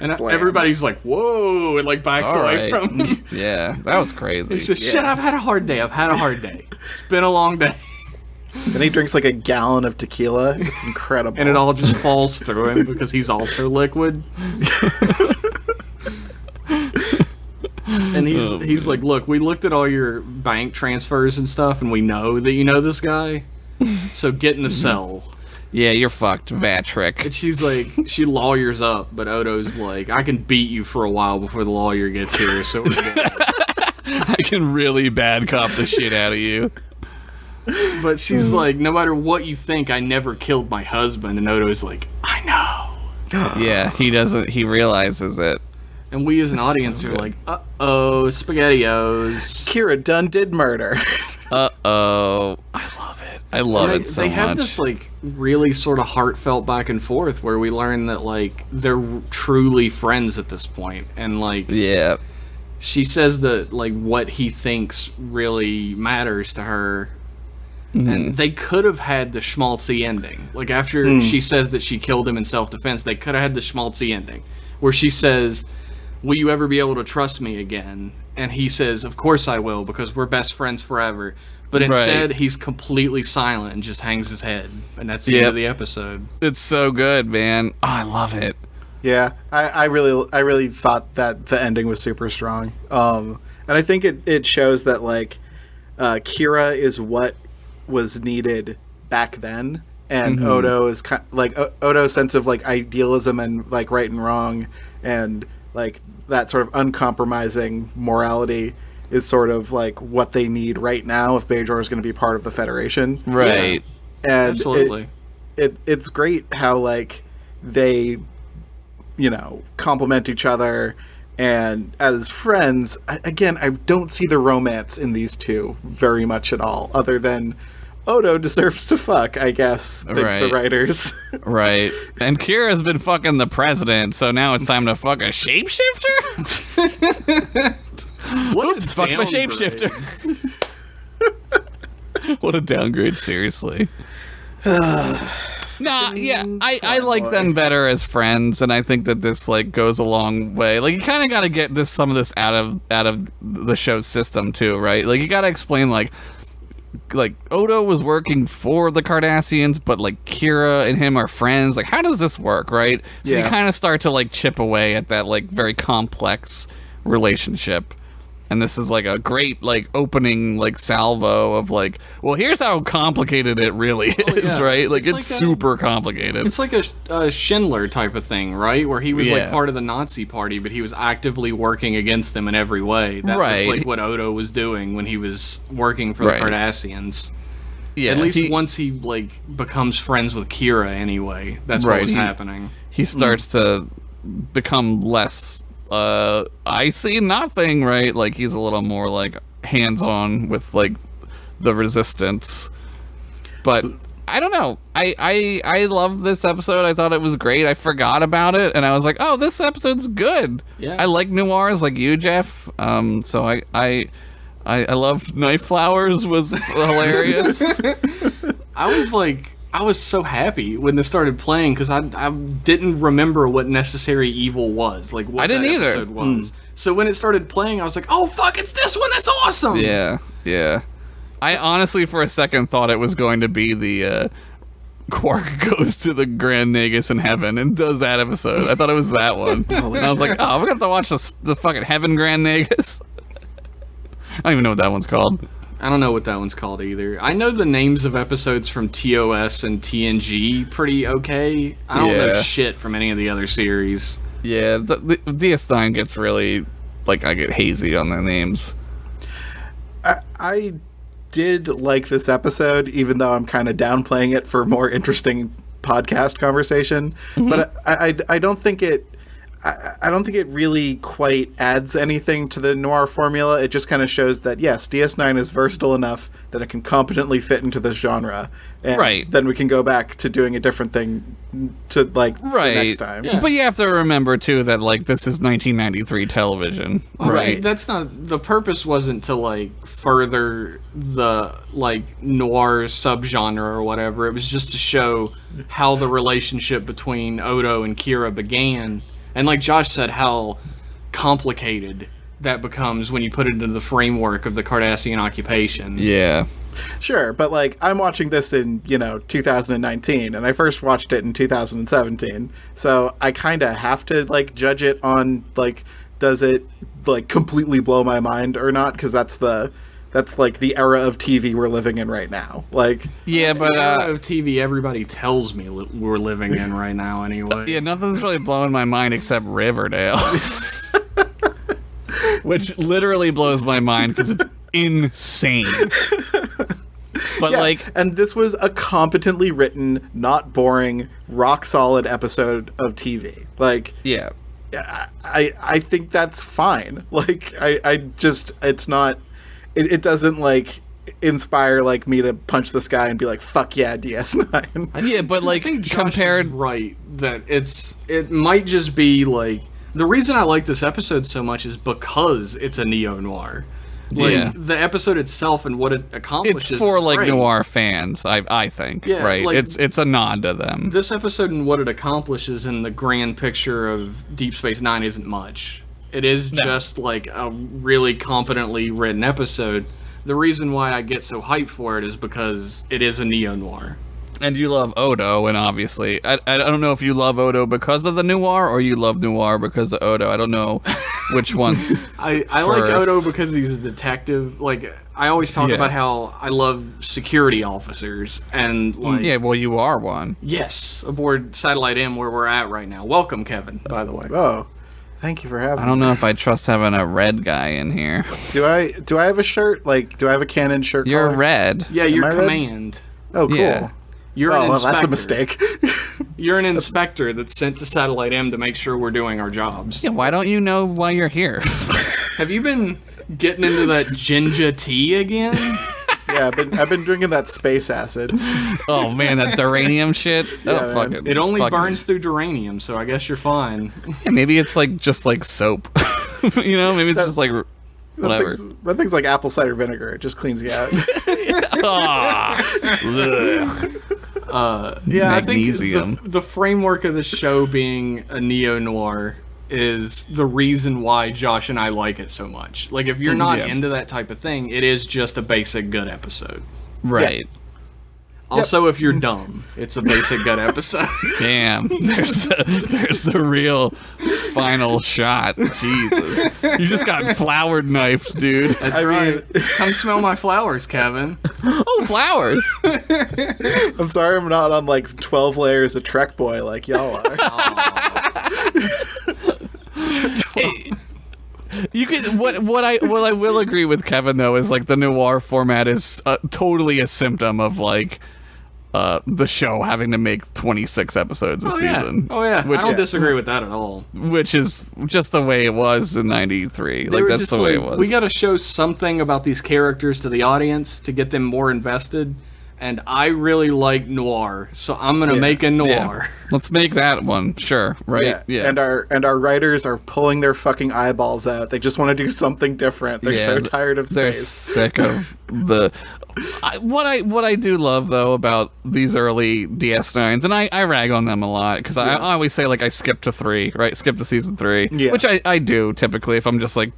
And everybody's like, whoa, and like backs away from him. Yeah, that was crazy. He says, shit, I've had a hard day. It's been a long day. Then he drinks like a gallon of tequila. It's incredible. And it all just falls through him because he's also liquid. And he's like, look, we looked at all your bank transfers and stuff, and we know that you know this guy. So get in the cell. Yeah, you're fucked, Vatrick. And she's like, she lawyers up, but Odo's like, I can beat you for a while before the lawyer gets here, so we're good. I can really bad cop the shit out of you. But she's like, no matter what you think, I never killed my husband. And Odo's like, I know. Yeah, he realizes it. And we as an audience are like, uh-oh, SpaghettiOs. Kira Dunn did murder. Uh-oh. I love it. I love it so much. They have this, like, really sort of heartfelt back and forth where we learn that, like, they're truly friends at this point. And, like... Yeah. She says that, like, what he thinks really matters to her. Mm-hmm. And they could have had the schmaltzy ending. Like, after she says that she killed him in self-defense, they could have had the schmaltzy ending. Where she says, will you ever be able to trust me again? And he says, of course I will, because we're best friends forever. But instead, he's completely silent and just hangs his head. And that's the end of the episode. It's so good, man. Oh, I love it. Yeah, I really thought that the ending was super strong. And I think it shows that, like, Kira is what was needed back then. And Odo is like Odo's sense of, like, idealism and, like, right and wrong and, like, that sort of uncompromising morality is sort of like what they need right now if Bajor is going to be part of the Federation. Right. Yeah. And absolutely. It's great how, like, they, you know, complement each other, and as friends, again, I don't see the romance in these two very much at all, other than Odo deserves to fuck, I guess, the writers. Right. And Kira's been fucking the president, so now it's time to fuck a shapeshifter? Oops, fuck my shapeshifter. What a downgrade, seriously. Nah, yeah, I like them better as friends, and I think that this, like, goes a long way. Like, you kind of got to get some of this out of the show's system too, right? Like, you got to explain, like Odo was working for the Cardassians, but, like, Kira and him are friends. Like, how does this work, right? So you kind of start to, like, chip away at that, like, very complex relationship. And this is, like, a great, like, opening, like, salvo of, like, well, here's how complicated it really is, right? Like, it's super complicated. It's like a Schindler type of thing, right? Where he was, like, part of the Nazi party, but he was actively working against them in every way. That was, like, what Odo was doing when he was working for the Cardassians. Yeah, at least once he, like, becomes friends with Kira anyway. That's what was happening. He starts to become less... I see nothing, right? Like, he's a little more, like, hands-on with, like, the resistance. But I don't know. I love this episode. I thought it was great. I forgot about it, and I was like, oh, this episode's good. Yeah. I like noirs like you, Jeff. So I loved Knife Flowers was hilarious. I was so happy when this started playing because I didn't remember what Necessary Evil was. Like, what I didn't that either. episode was. So when it started playing, I was like, oh, fuck, it's this one. That's awesome. Yeah. I honestly, for a second, thought it was going to be the Quark goes to the Grand Nagus in heaven and does that episode. I thought it was that one. And I was like, oh, we're going to have to watch the fucking Heaven Grand Nagus. I don't even know what that one's called. I don't know what that one's called either. I know the names of episodes from TOS and TNG pretty okay. I don't know shit from any of the other series. Yeah, the DS9 gets really like I get hazy on their names. I did like this episode, even though I'm kind of downplaying it for more interesting podcast conversation. But I don't think it. I don't think it really quite adds anything to the noir formula. It just kind of shows that, yes, DS9 is versatile enough that it can competently fit into this genre. And then we can go back to doing a different thing to, like, the next time. Yeah. But you have to remember, too, that, like, this is 1993 television. Right. That's not... The purpose wasn't to, like, further the, like, noir subgenre or whatever. It was just to show how the relationship between Odo and Kira began. And like Josh said, how complicated that becomes when you put it into the framework of the Cardassian occupation. Yeah. Sure, but like I'm watching this in, 2019, and I first watched it in 2017. So I kind of have to like judge it on like, does it like completely blow my mind or not? Because that's like the era of TV we're living in right now. Like, yeah, but the era of TV everybody tells me we're living in right now anyway. Yeah, nothing's really blowing my mind except Riverdale, which literally blows my mind because it's insane. But like, and this was a competently written, not boring, rock solid episode of TV. Like, yeah, I think that's fine. Like, I just it's not. It doesn't, like, inspire, like, me to punch the sky and be like, fuck yeah, DS9. Yeah, but, like, I think Josh is right that it might just be, like... The reason I like this episode so much is because it's a neo-noir. Like, the episode itself and what it accomplishes it's for, like, great. Noir fans, I think, right? Like, it's a nod to them. This episode and what it accomplishes in the grand picture of Deep Space Nine isn't much. It is just like a really competently written episode. The reason why I get so hyped for it is because it is a neo-noir. And you love Odo, and obviously, I don't know if you love Odo because of the noir, or you love noir because of Odo. I don't know which one's I like Odo because he's a detective. Like, I always talk about how I love security officers, and like... Yeah, well, you are one. Yes, aboard Satellite M where we're at right now. Welcome, Kevin, by the way. Oh. Thank you for having me. I don't know if I trust having a red guy in here. Do I have a shirt? Like, do I have a canon shirt? You're collar? red. Yeah, you're command. Red? Oh, cool. Yeah. You're an inspector. That's a mistake. You're an inspector that's sent to Satellite M to make sure we're doing our jobs. Yeah, why don't you know why you're here? Have you been getting into that ginger tea again? Yeah, I've been drinking that space acid. Oh man, that duranium shit. Yeah, fuck it. It only Fuck burns through duranium, so I guess you're fine. Yeah, maybe it's like just like soap. Maybe it's just like whatever. That thing's like apple cider vinegar. It just cleans you out. Yeah, Magnesium. I think the framework of the show being a neo-noir is the reason why Josh and I like it so much. Like, if you're not into that type of thing, it is just a basic good episode. Right. Yeah. Also, if you're dumb, it's a basic good episode. Damn, there's the real final shot. Jesus, you just got flowered knifed, dude. That's right. Come smell my flowers, Kevin. Oh, flowers. I'm sorry I'm not on like 12 layers of Trek Boy like y'all are. You can what I will agree with Kevin though is like the noir format is totally a symptom of like the show having to make 26 episodes a season. Oh yeah, I don't disagree with that at all. Which is just the way it was in '93. Like that's the way it was. We got to show something about these characters to the audience to get them more invested. And I really like noir, so I'm gonna make a noir. Yeah. Let's make that one, sure, right? Yeah. And our writers are pulling their fucking eyeballs out. They just want to do something different. They're so tired of space. They're sick of the. What I do love though about these early DS9s, and I rag on them a lot because I always say like I skip to 3, right? Skip to season 3, which I do typically if I'm just like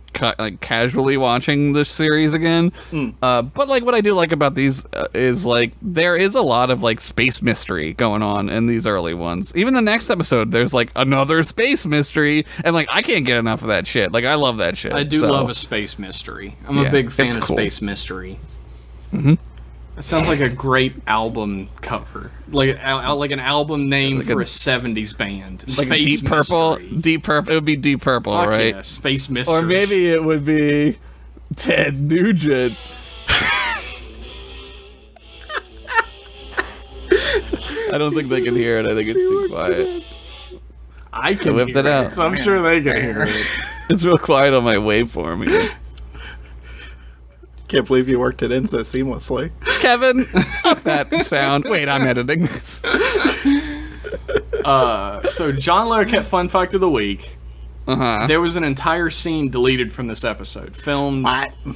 casually watching the series again. But like what I do like about these is like there is a lot of like space mystery going on in these early ones. Even the next episode, there's like another space mystery, and like I can't get enough of that shit. Like I love that shit. I do love a space mystery. I'm a big fan of space mystery. It sounds like a great album cover, like an album name like for a '70s band. Like Space Deep Purple. Mystery. Deep Purple. It would be Deep Purple, Fuck right? Yeah, Space Mystery. Or maybe it would be Ted Nugent. I don't think they can hear it. I think it's too quiet. I can whipped hear it out. so I'm sure they can hear it. It's real quiet on my waveform here. Can't believe you worked it in so seamlessly. Kevin, up that sound. Wait, I'm editing this. So John Larroquette fun fact of the week. Uh-huh. There was an entire scene deleted from this episode, filmed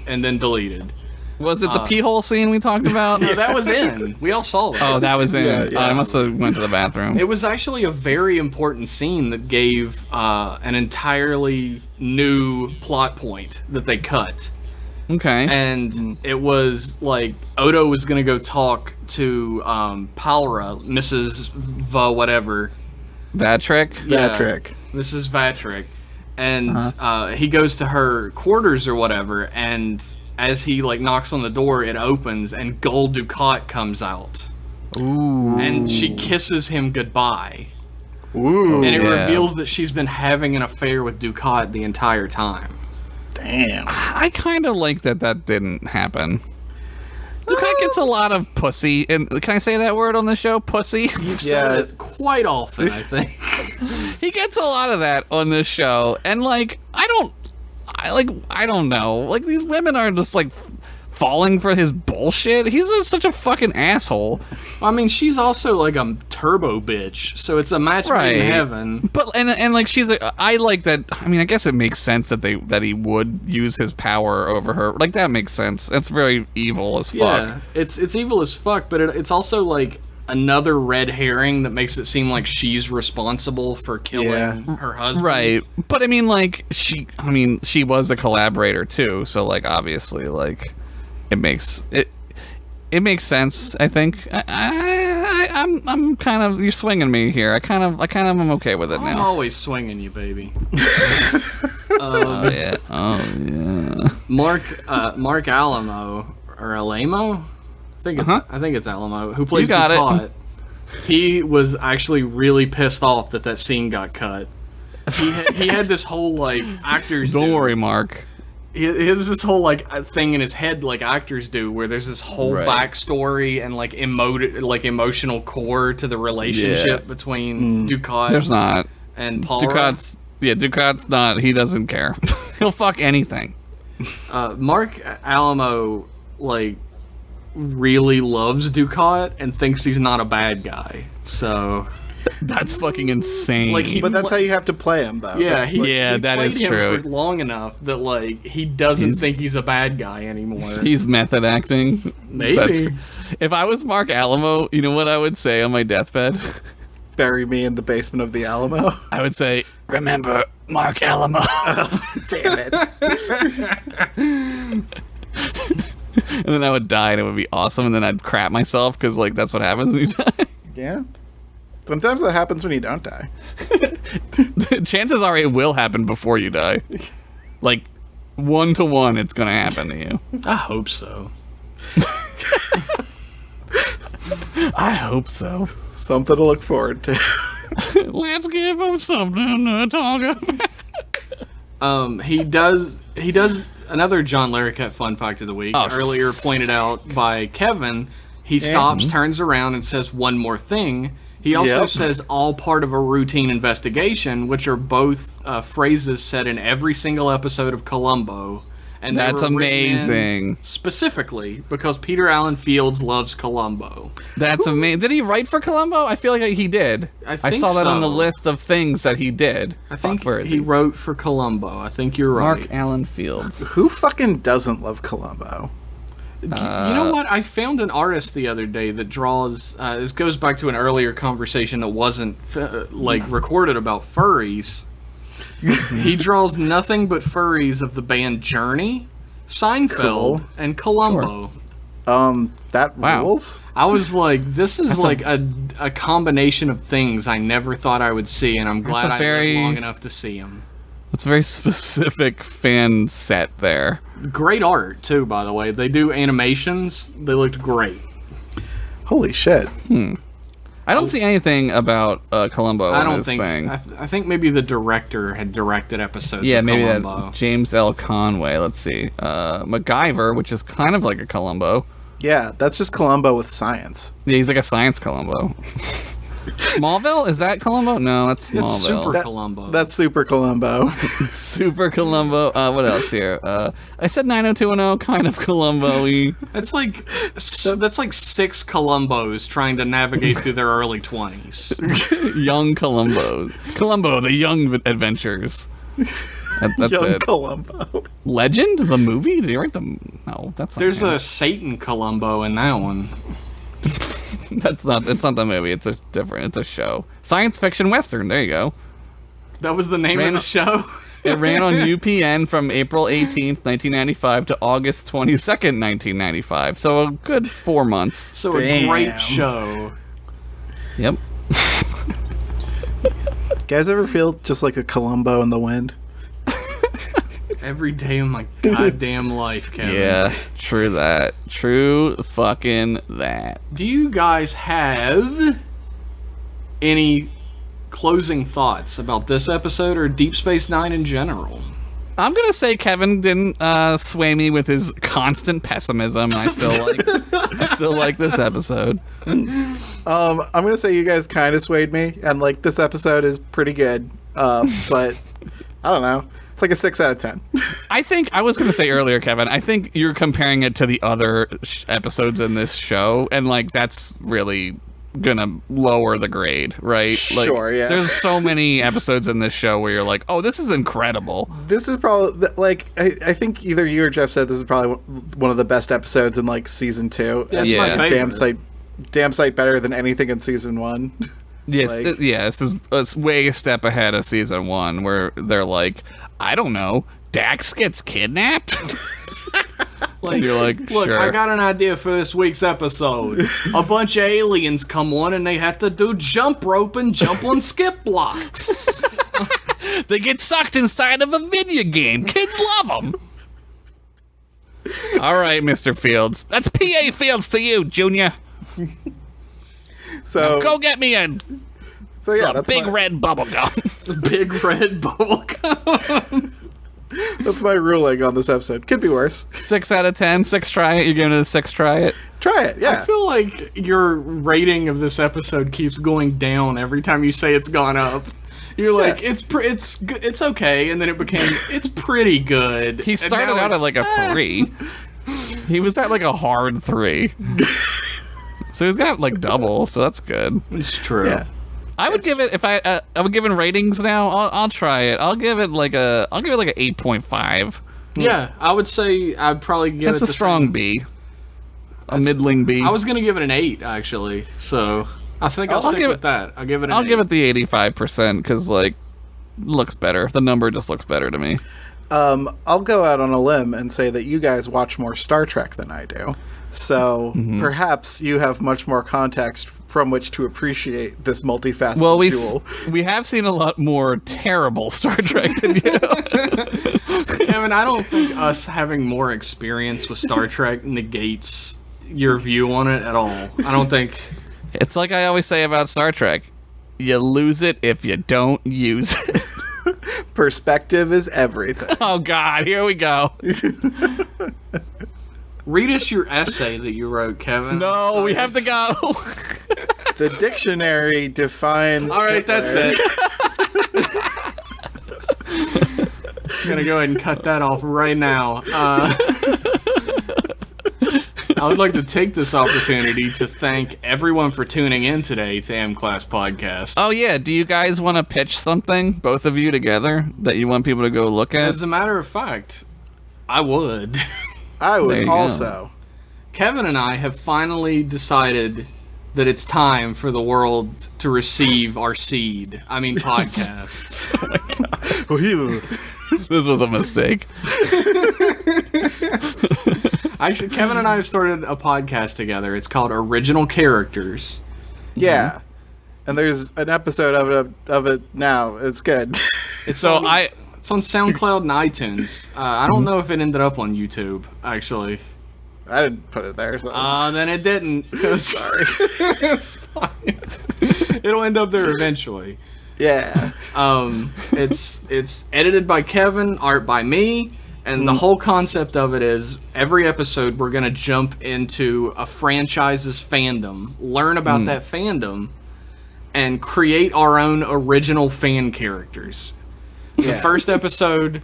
and then deleted. Was it the pee hole scene we talked about? No, that was in. We all saw that. Oh, that was in. Yeah. I must have went to the bathroom. It was actually a very important scene that gave an entirely new plot point that they cut. Okay. And it was like Odo was gonna go talk to Palra, Mrs. Whatever. Vatrick? Vatrick. Mrs. Vatrick. And he goes to her quarters or whatever, and as he like knocks on the door, it opens and Gold Ducat comes out. Ooh. And she kisses him goodbye. Ooh. And it reveals that she's been having an affair with Ducat the entire time. Damn. I kind of like that didn't happen. Ducat gets a lot of pussy. And can I say that word on the show? Pussy? You've said it quite often, I think. He gets a lot of that on this show. And like, I don't know. Like, these women are just like falling for his bullshit. He's such a fucking asshole. I mean, she's also like a turbo bitch, so it's a match made in heaven. But and like I like that. I mean, I guess it makes sense that he would use his power over her. Like, that makes sense. That's very evil as fuck. Yeah, it's evil as fuck, but it's also like another red herring that makes it seem like she's responsible for killing her husband. Right. But I mean, like, she was a collaborator too, so like obviously like it makes sense, I think. I'm kind of, you're swinging me here. I kind of am okay with it now. I'm always swinging you, baby. Oh yeah. Mark Alamo or Alamo? I think it's Alamo who plays You got Ducat. He was actually really pissed off that scene got cut. He had this whole like actors. Don't worry, Mark. He has this whole like thing in his head like actors do, where there's this whole backstory and like emotional core to the relationship between Ducat. There's not. And Paul. Ducat's not. He doesn't care. He'll fuck anything. Mark Alamo like really loves Ducat and thinks he's not a bad guy. So that's fucking insane. Like, but that's how you have to play him, though. Yeah, he that is him true. For long enough that like he doesn't think he's a bad guy anymore. He's method acting. Maybe. If I was Mark Alamo, you know what I would say on my deathbed? Bury me in the basement of the Alamo. I would say, remember Mark Alamo. Damn it. And then I would die and it would be awesome, and then I'd crap myself because like that's what happens when you die. Yeah. Sometimes that happens when you don't die. Chances are it will happen before you die. Like 1-to-1 it's gonna happen to you. I hope so. I hope so. Something to look forward to. Let's give him something to talk about. He does another John Larroquette fun fact of the week. Earlier pointed out by Kevin. He stops, turns around, and says one more thing. He also says all part of a routine investigation, which are both phrases said in every single episode of Columbo. And that's amazing. Specifically because Peter Allen Fields loves Columbo. That's amazing. Did he write for Columbo? I feel like he did. I think saw that so. on the list of things that he did. I think he wrote for Columbo. I think you're right. Mark Allen Fields. Who fucking doesn't love Columbo? You know what? I found an artist the other day that draws. This goes back to an earlier conversation that wasn't recorded about furries. He draws nothing but furries of the band Journey, Seinfeld, and Columbo. That rules. I was like, this is a combination of things I never thought I would see, and I'm glad I lived long enough to see them. It's a very specific fan set there. Great art, too, by the way. They do animations. They looked great. Holy shit. I don't see anything about Columbo I in don't this think... thing. I think maybe the director had directed episodes Yeah, of maybe Columbo. that James L. Conway. Let's see. MacGyver, which is kind of like a Columbo. Yeah, that's just Columbo with science. Yeah, he's like a science Columbo. Smallville? Is that Columbo? No, that's Smallville. It's Super Columbo. That's Super Columbo. Super Columbo. What else here? I said 90210, kind of Columbo-y. That's like 6 Columbos trying to navigate through their early 20s. Young Columbo. Columbo, the Young Adventures. That's Young it. Columbo. Legend? The movie? Did you write the... No, that's not There's him. a Satan Columbo in that one. It's not the movie. It's a show. Science fiction western. There you go. That was the name of the show? It ran on UPN from April 18th, 1995 to August 22nd, 1995. So a good 4 months. So Damn. a great show. Yep. Guys ever feel just like a Columbo in the wind? Every day of my goddamn life, Kevin. Yeah, true that. True fucking that. Do you guys have any closing thoughts about this episode or Deep Space Nine in general? I'm gonna say Kevin didn't sway me with his constant pessimism. I still like this episode. I'm gonna say you guys kind of swayed me, and like this episode is pretty good. But I don't know. It's like a 6 out of 10. I think I was gonna say earlier, Kevin. I think you're comparing it to the other episodes in this show, and like that's really gonna lower the grade, right? Like, Sure, yeah. There's so many episodes in this show where you're like, oh, this is incredible. This is probably like I think either you or Jeff said this is probably one of the best episodes in like season 2. That's Yeah. my favorite. Damn sight better than anything in season 1. Yes, Like- it's way a step ahead of season 1, where they're like, I don't know, Dax gets kidnapped. Like, And you're like, look, sure. I got an idea for this week's episode. A bunch of aliens come on and they have to do jump rope and jump on skip blocks. They get sucked inside of a video game. Kids love them. All right, Mr. Fields. That's PA Fields to you, Junior. So Go get me a that's big my, red bubble gum. Big red bubblegum. that's my ruling on this episode. Could be worse. 6 out of 10. 6 try it. You're giving it a 6 try it. Try it. Yeah. I feel like your rating of this episode keeps going down every time you say it's gone up. You're like, it's okay, and then it became, it's pretty good. He And started now out at it's, like a 3. He was at like a hard 3. So he's got like double, so that's good. It's true. Yeah. I would give it, if I would give it ratings now, I'll try it. I'll give it like a 8.5. Yeah, I would say I'd probably give That's it a strong B. A middling B. I was gonna give it an 8 actually, so I think I'll stick give with it- that. I'll give it. I'll give it the 85% because like looks better. The number just looks better to me. I'll go out on a limb and say that you guys watch more Star Trek than I do. So perhaps you have much more context from which to appreciate this multifaceted Well, duel. we have seen a lot more terrible Star Trek than you. Kevin, I don't think us having more experience with Star Trek negates your view on it at all. I don't think. It's like I always say about Star Trek. You lose it if you don't use it. Perspective is everything. Oh, God. Here we go. Read us your essay that you wrote, Kevin. No, we have to go. The dictionary defines. All right, that's Hitler. it. I'm gonna go ahead and cut that off right now. I would like to take this opportunity to thank everyone for tuning in today to M Class Podcast. Oh, yeah. Do you guys want to pitch something, both of you together, that you want people to go look at? As a matter of fact, I would. I There would you go. also. Kevin and I have finally decided that it's time for the world to receive our seed. I mean, podcast. This was a mistake. Actually, Kevin and I have started a podcast together. It's called Original Characters. Yeah. And there's an episode of it now. It's good. It's So only- I It's on SoundCloud and iTunes. I don't know if it ended up on YouTube, actually. I didn't put it there. So. Then it didn't. Sorry. It's fine. It'll end up there eventually. Yeah. It's edited by Kevin, art by me, and the whole concept of it is every episode we're gonna jump into a franchise's fandom, learn about that fandom, and create our own original fan characters. The first episode,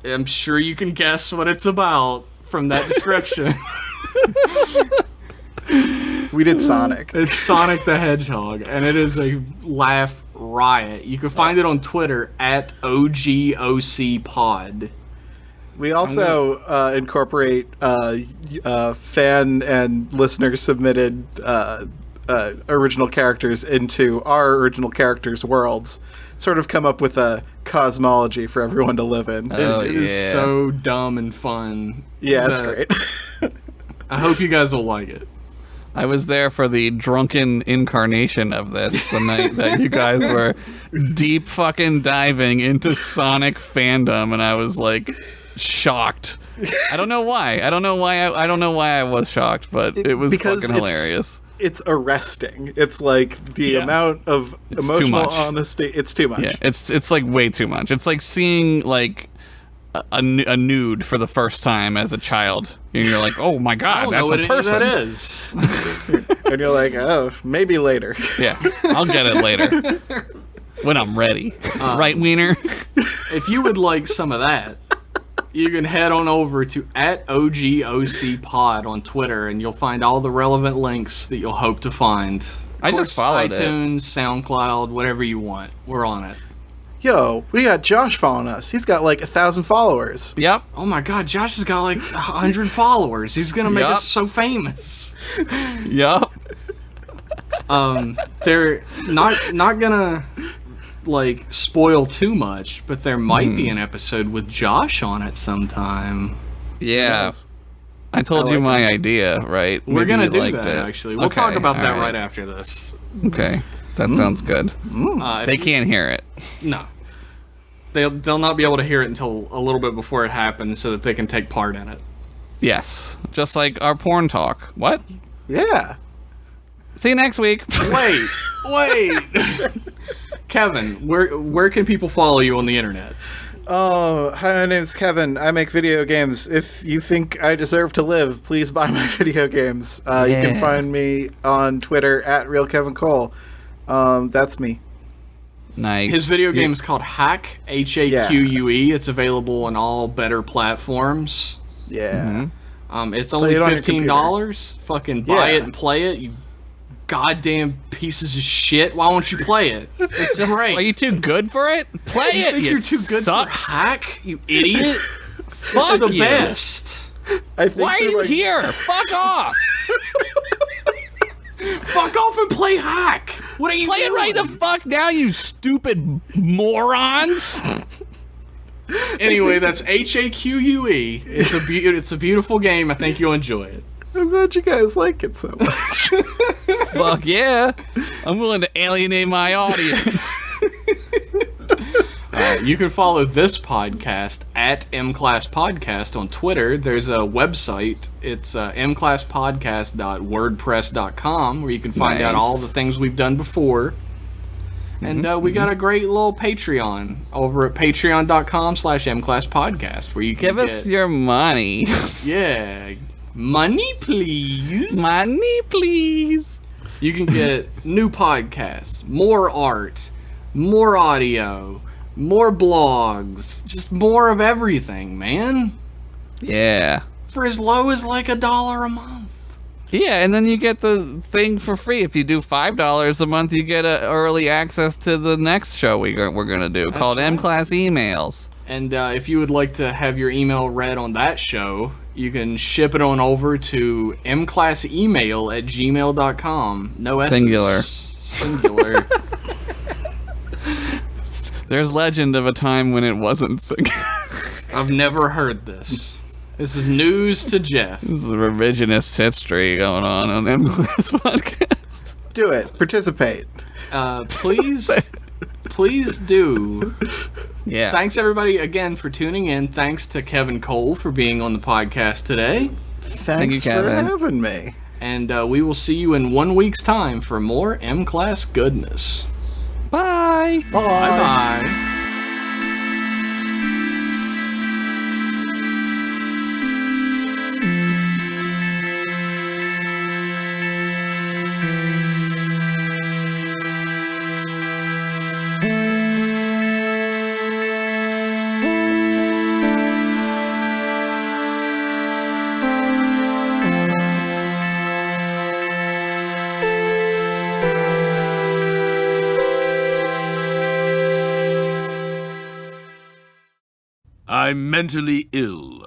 I'm sure you can guess what it's about from that description. We did Sonic. It's Sonic the Hedgehog, and it is a laugh riot. You can find it on Twitter at OGOCPod. We also incorporate fan and listener submitted original characters into our original characters' worlds. Sort of come up with a cosmology for everyone to live in. It is so dumb and fun. Yeah, it's great. I hope you guys will like it. I was there for the drunken incarnation of this the night that you guys were deep fucking diving into Sonic fandom, and I was like shocked. I don't know why. I don't know why I was shocked, but it was fucking hilarious. It's arresting. It's like the amount of emotional honesty. It's too much. Yeah, it's like way too much. It's like seeing like a nude for the first time as a child, and you're like, oh my god, that's a person. That is. And you're like, oh, maybe later. Yeah, I'll get it later when I'm ready. Right, Wiener? If you would like some of that, you can head on over to @OGOCPod on Twitter, and you'll find all the relevant links that you'll hope to find. I just followed iTunes, SoundCloud, whatever you want. We're on it. Yo, we got Josh following us. He's got like 1,000 followers. Yep. Oh my god, Josh has got like 100 followers. He's gonna make us so famous. Yep. They're not gonna like spoil too much, but there might be an episode with Josh on it sometime. Yeah. Yes. I told you my idea, right? We're Maybe gonna you do liked that it. actually. We'll talk about that all right after this. Okay. That sounds good. They If you- can't hear it. No. They'll not be able to hear it until a little bit before it happens so that they can take part in it. Yes. Just like our porn talk. What? Yeah. See you next week. Wait! Kevin, where can people follow you on the internet? Oh, hi, my name's Kevin. I make video games. If you think I deserve to live, please buy my video games. You can find me on Twitter @RealKevinCole. That's me. Nice. His video game is called Hack, HAQUE. It's available on all better platforms. Yeah. It's only it on your $15. Fucking buy it and play it, you goddamn pieces of shit. Why won't you play it? It's just great. Are you too good for it? Play You it. think you're too good sucks. for Hack, you idiot? Fuck It's the you. best. I think Why are they're you like- here? Fuck off. Fuck off and play Hack. What are you Play doing? it right the fuck now, you stupid morons. Anyway, that's HAQUE. It's a beautiful game. I think you'll enjoy it. I'm glad you guys like it so much. Fuck yeah. I'm willing to alienate my audience. You can follow this podcast at mclasspodcast on Twitter. There's a website. It's mclasspodcast.wordpress.com where you can find out all the things we've done before. And we got a great little Patreon over at patreon.com/mclasspodcast where you can Give us your money. Yeah. Money, please. Money, please. You can get new podcasts, more art, more audio, more blogs, just more of everything, man. Yeah. For as low as like $1 a month. Yeah, and then you get the thing for free. If you do $5 a month, you get early access to the next show we're going to do called right. M-Class Emails. And if you would like to have your email read on that show, you can ship it on over to mclassemail@gmail.com. No S's. Singular. There's legend of a time when it wasn't singular. I've never heard this. This is news to Jeff. This is a revisionist history going on M-Class Podcast. Do it. Participate. Please please do. Yeah. Thanks, everybody, again, for tuning in. Thanks to Kevin Cole for being on the podcast today. Thanks you, for Kevin. having me. And we will see you in 1 week's time for more M-Class goodness. Bye. Bye-bye. I'm mentally ill.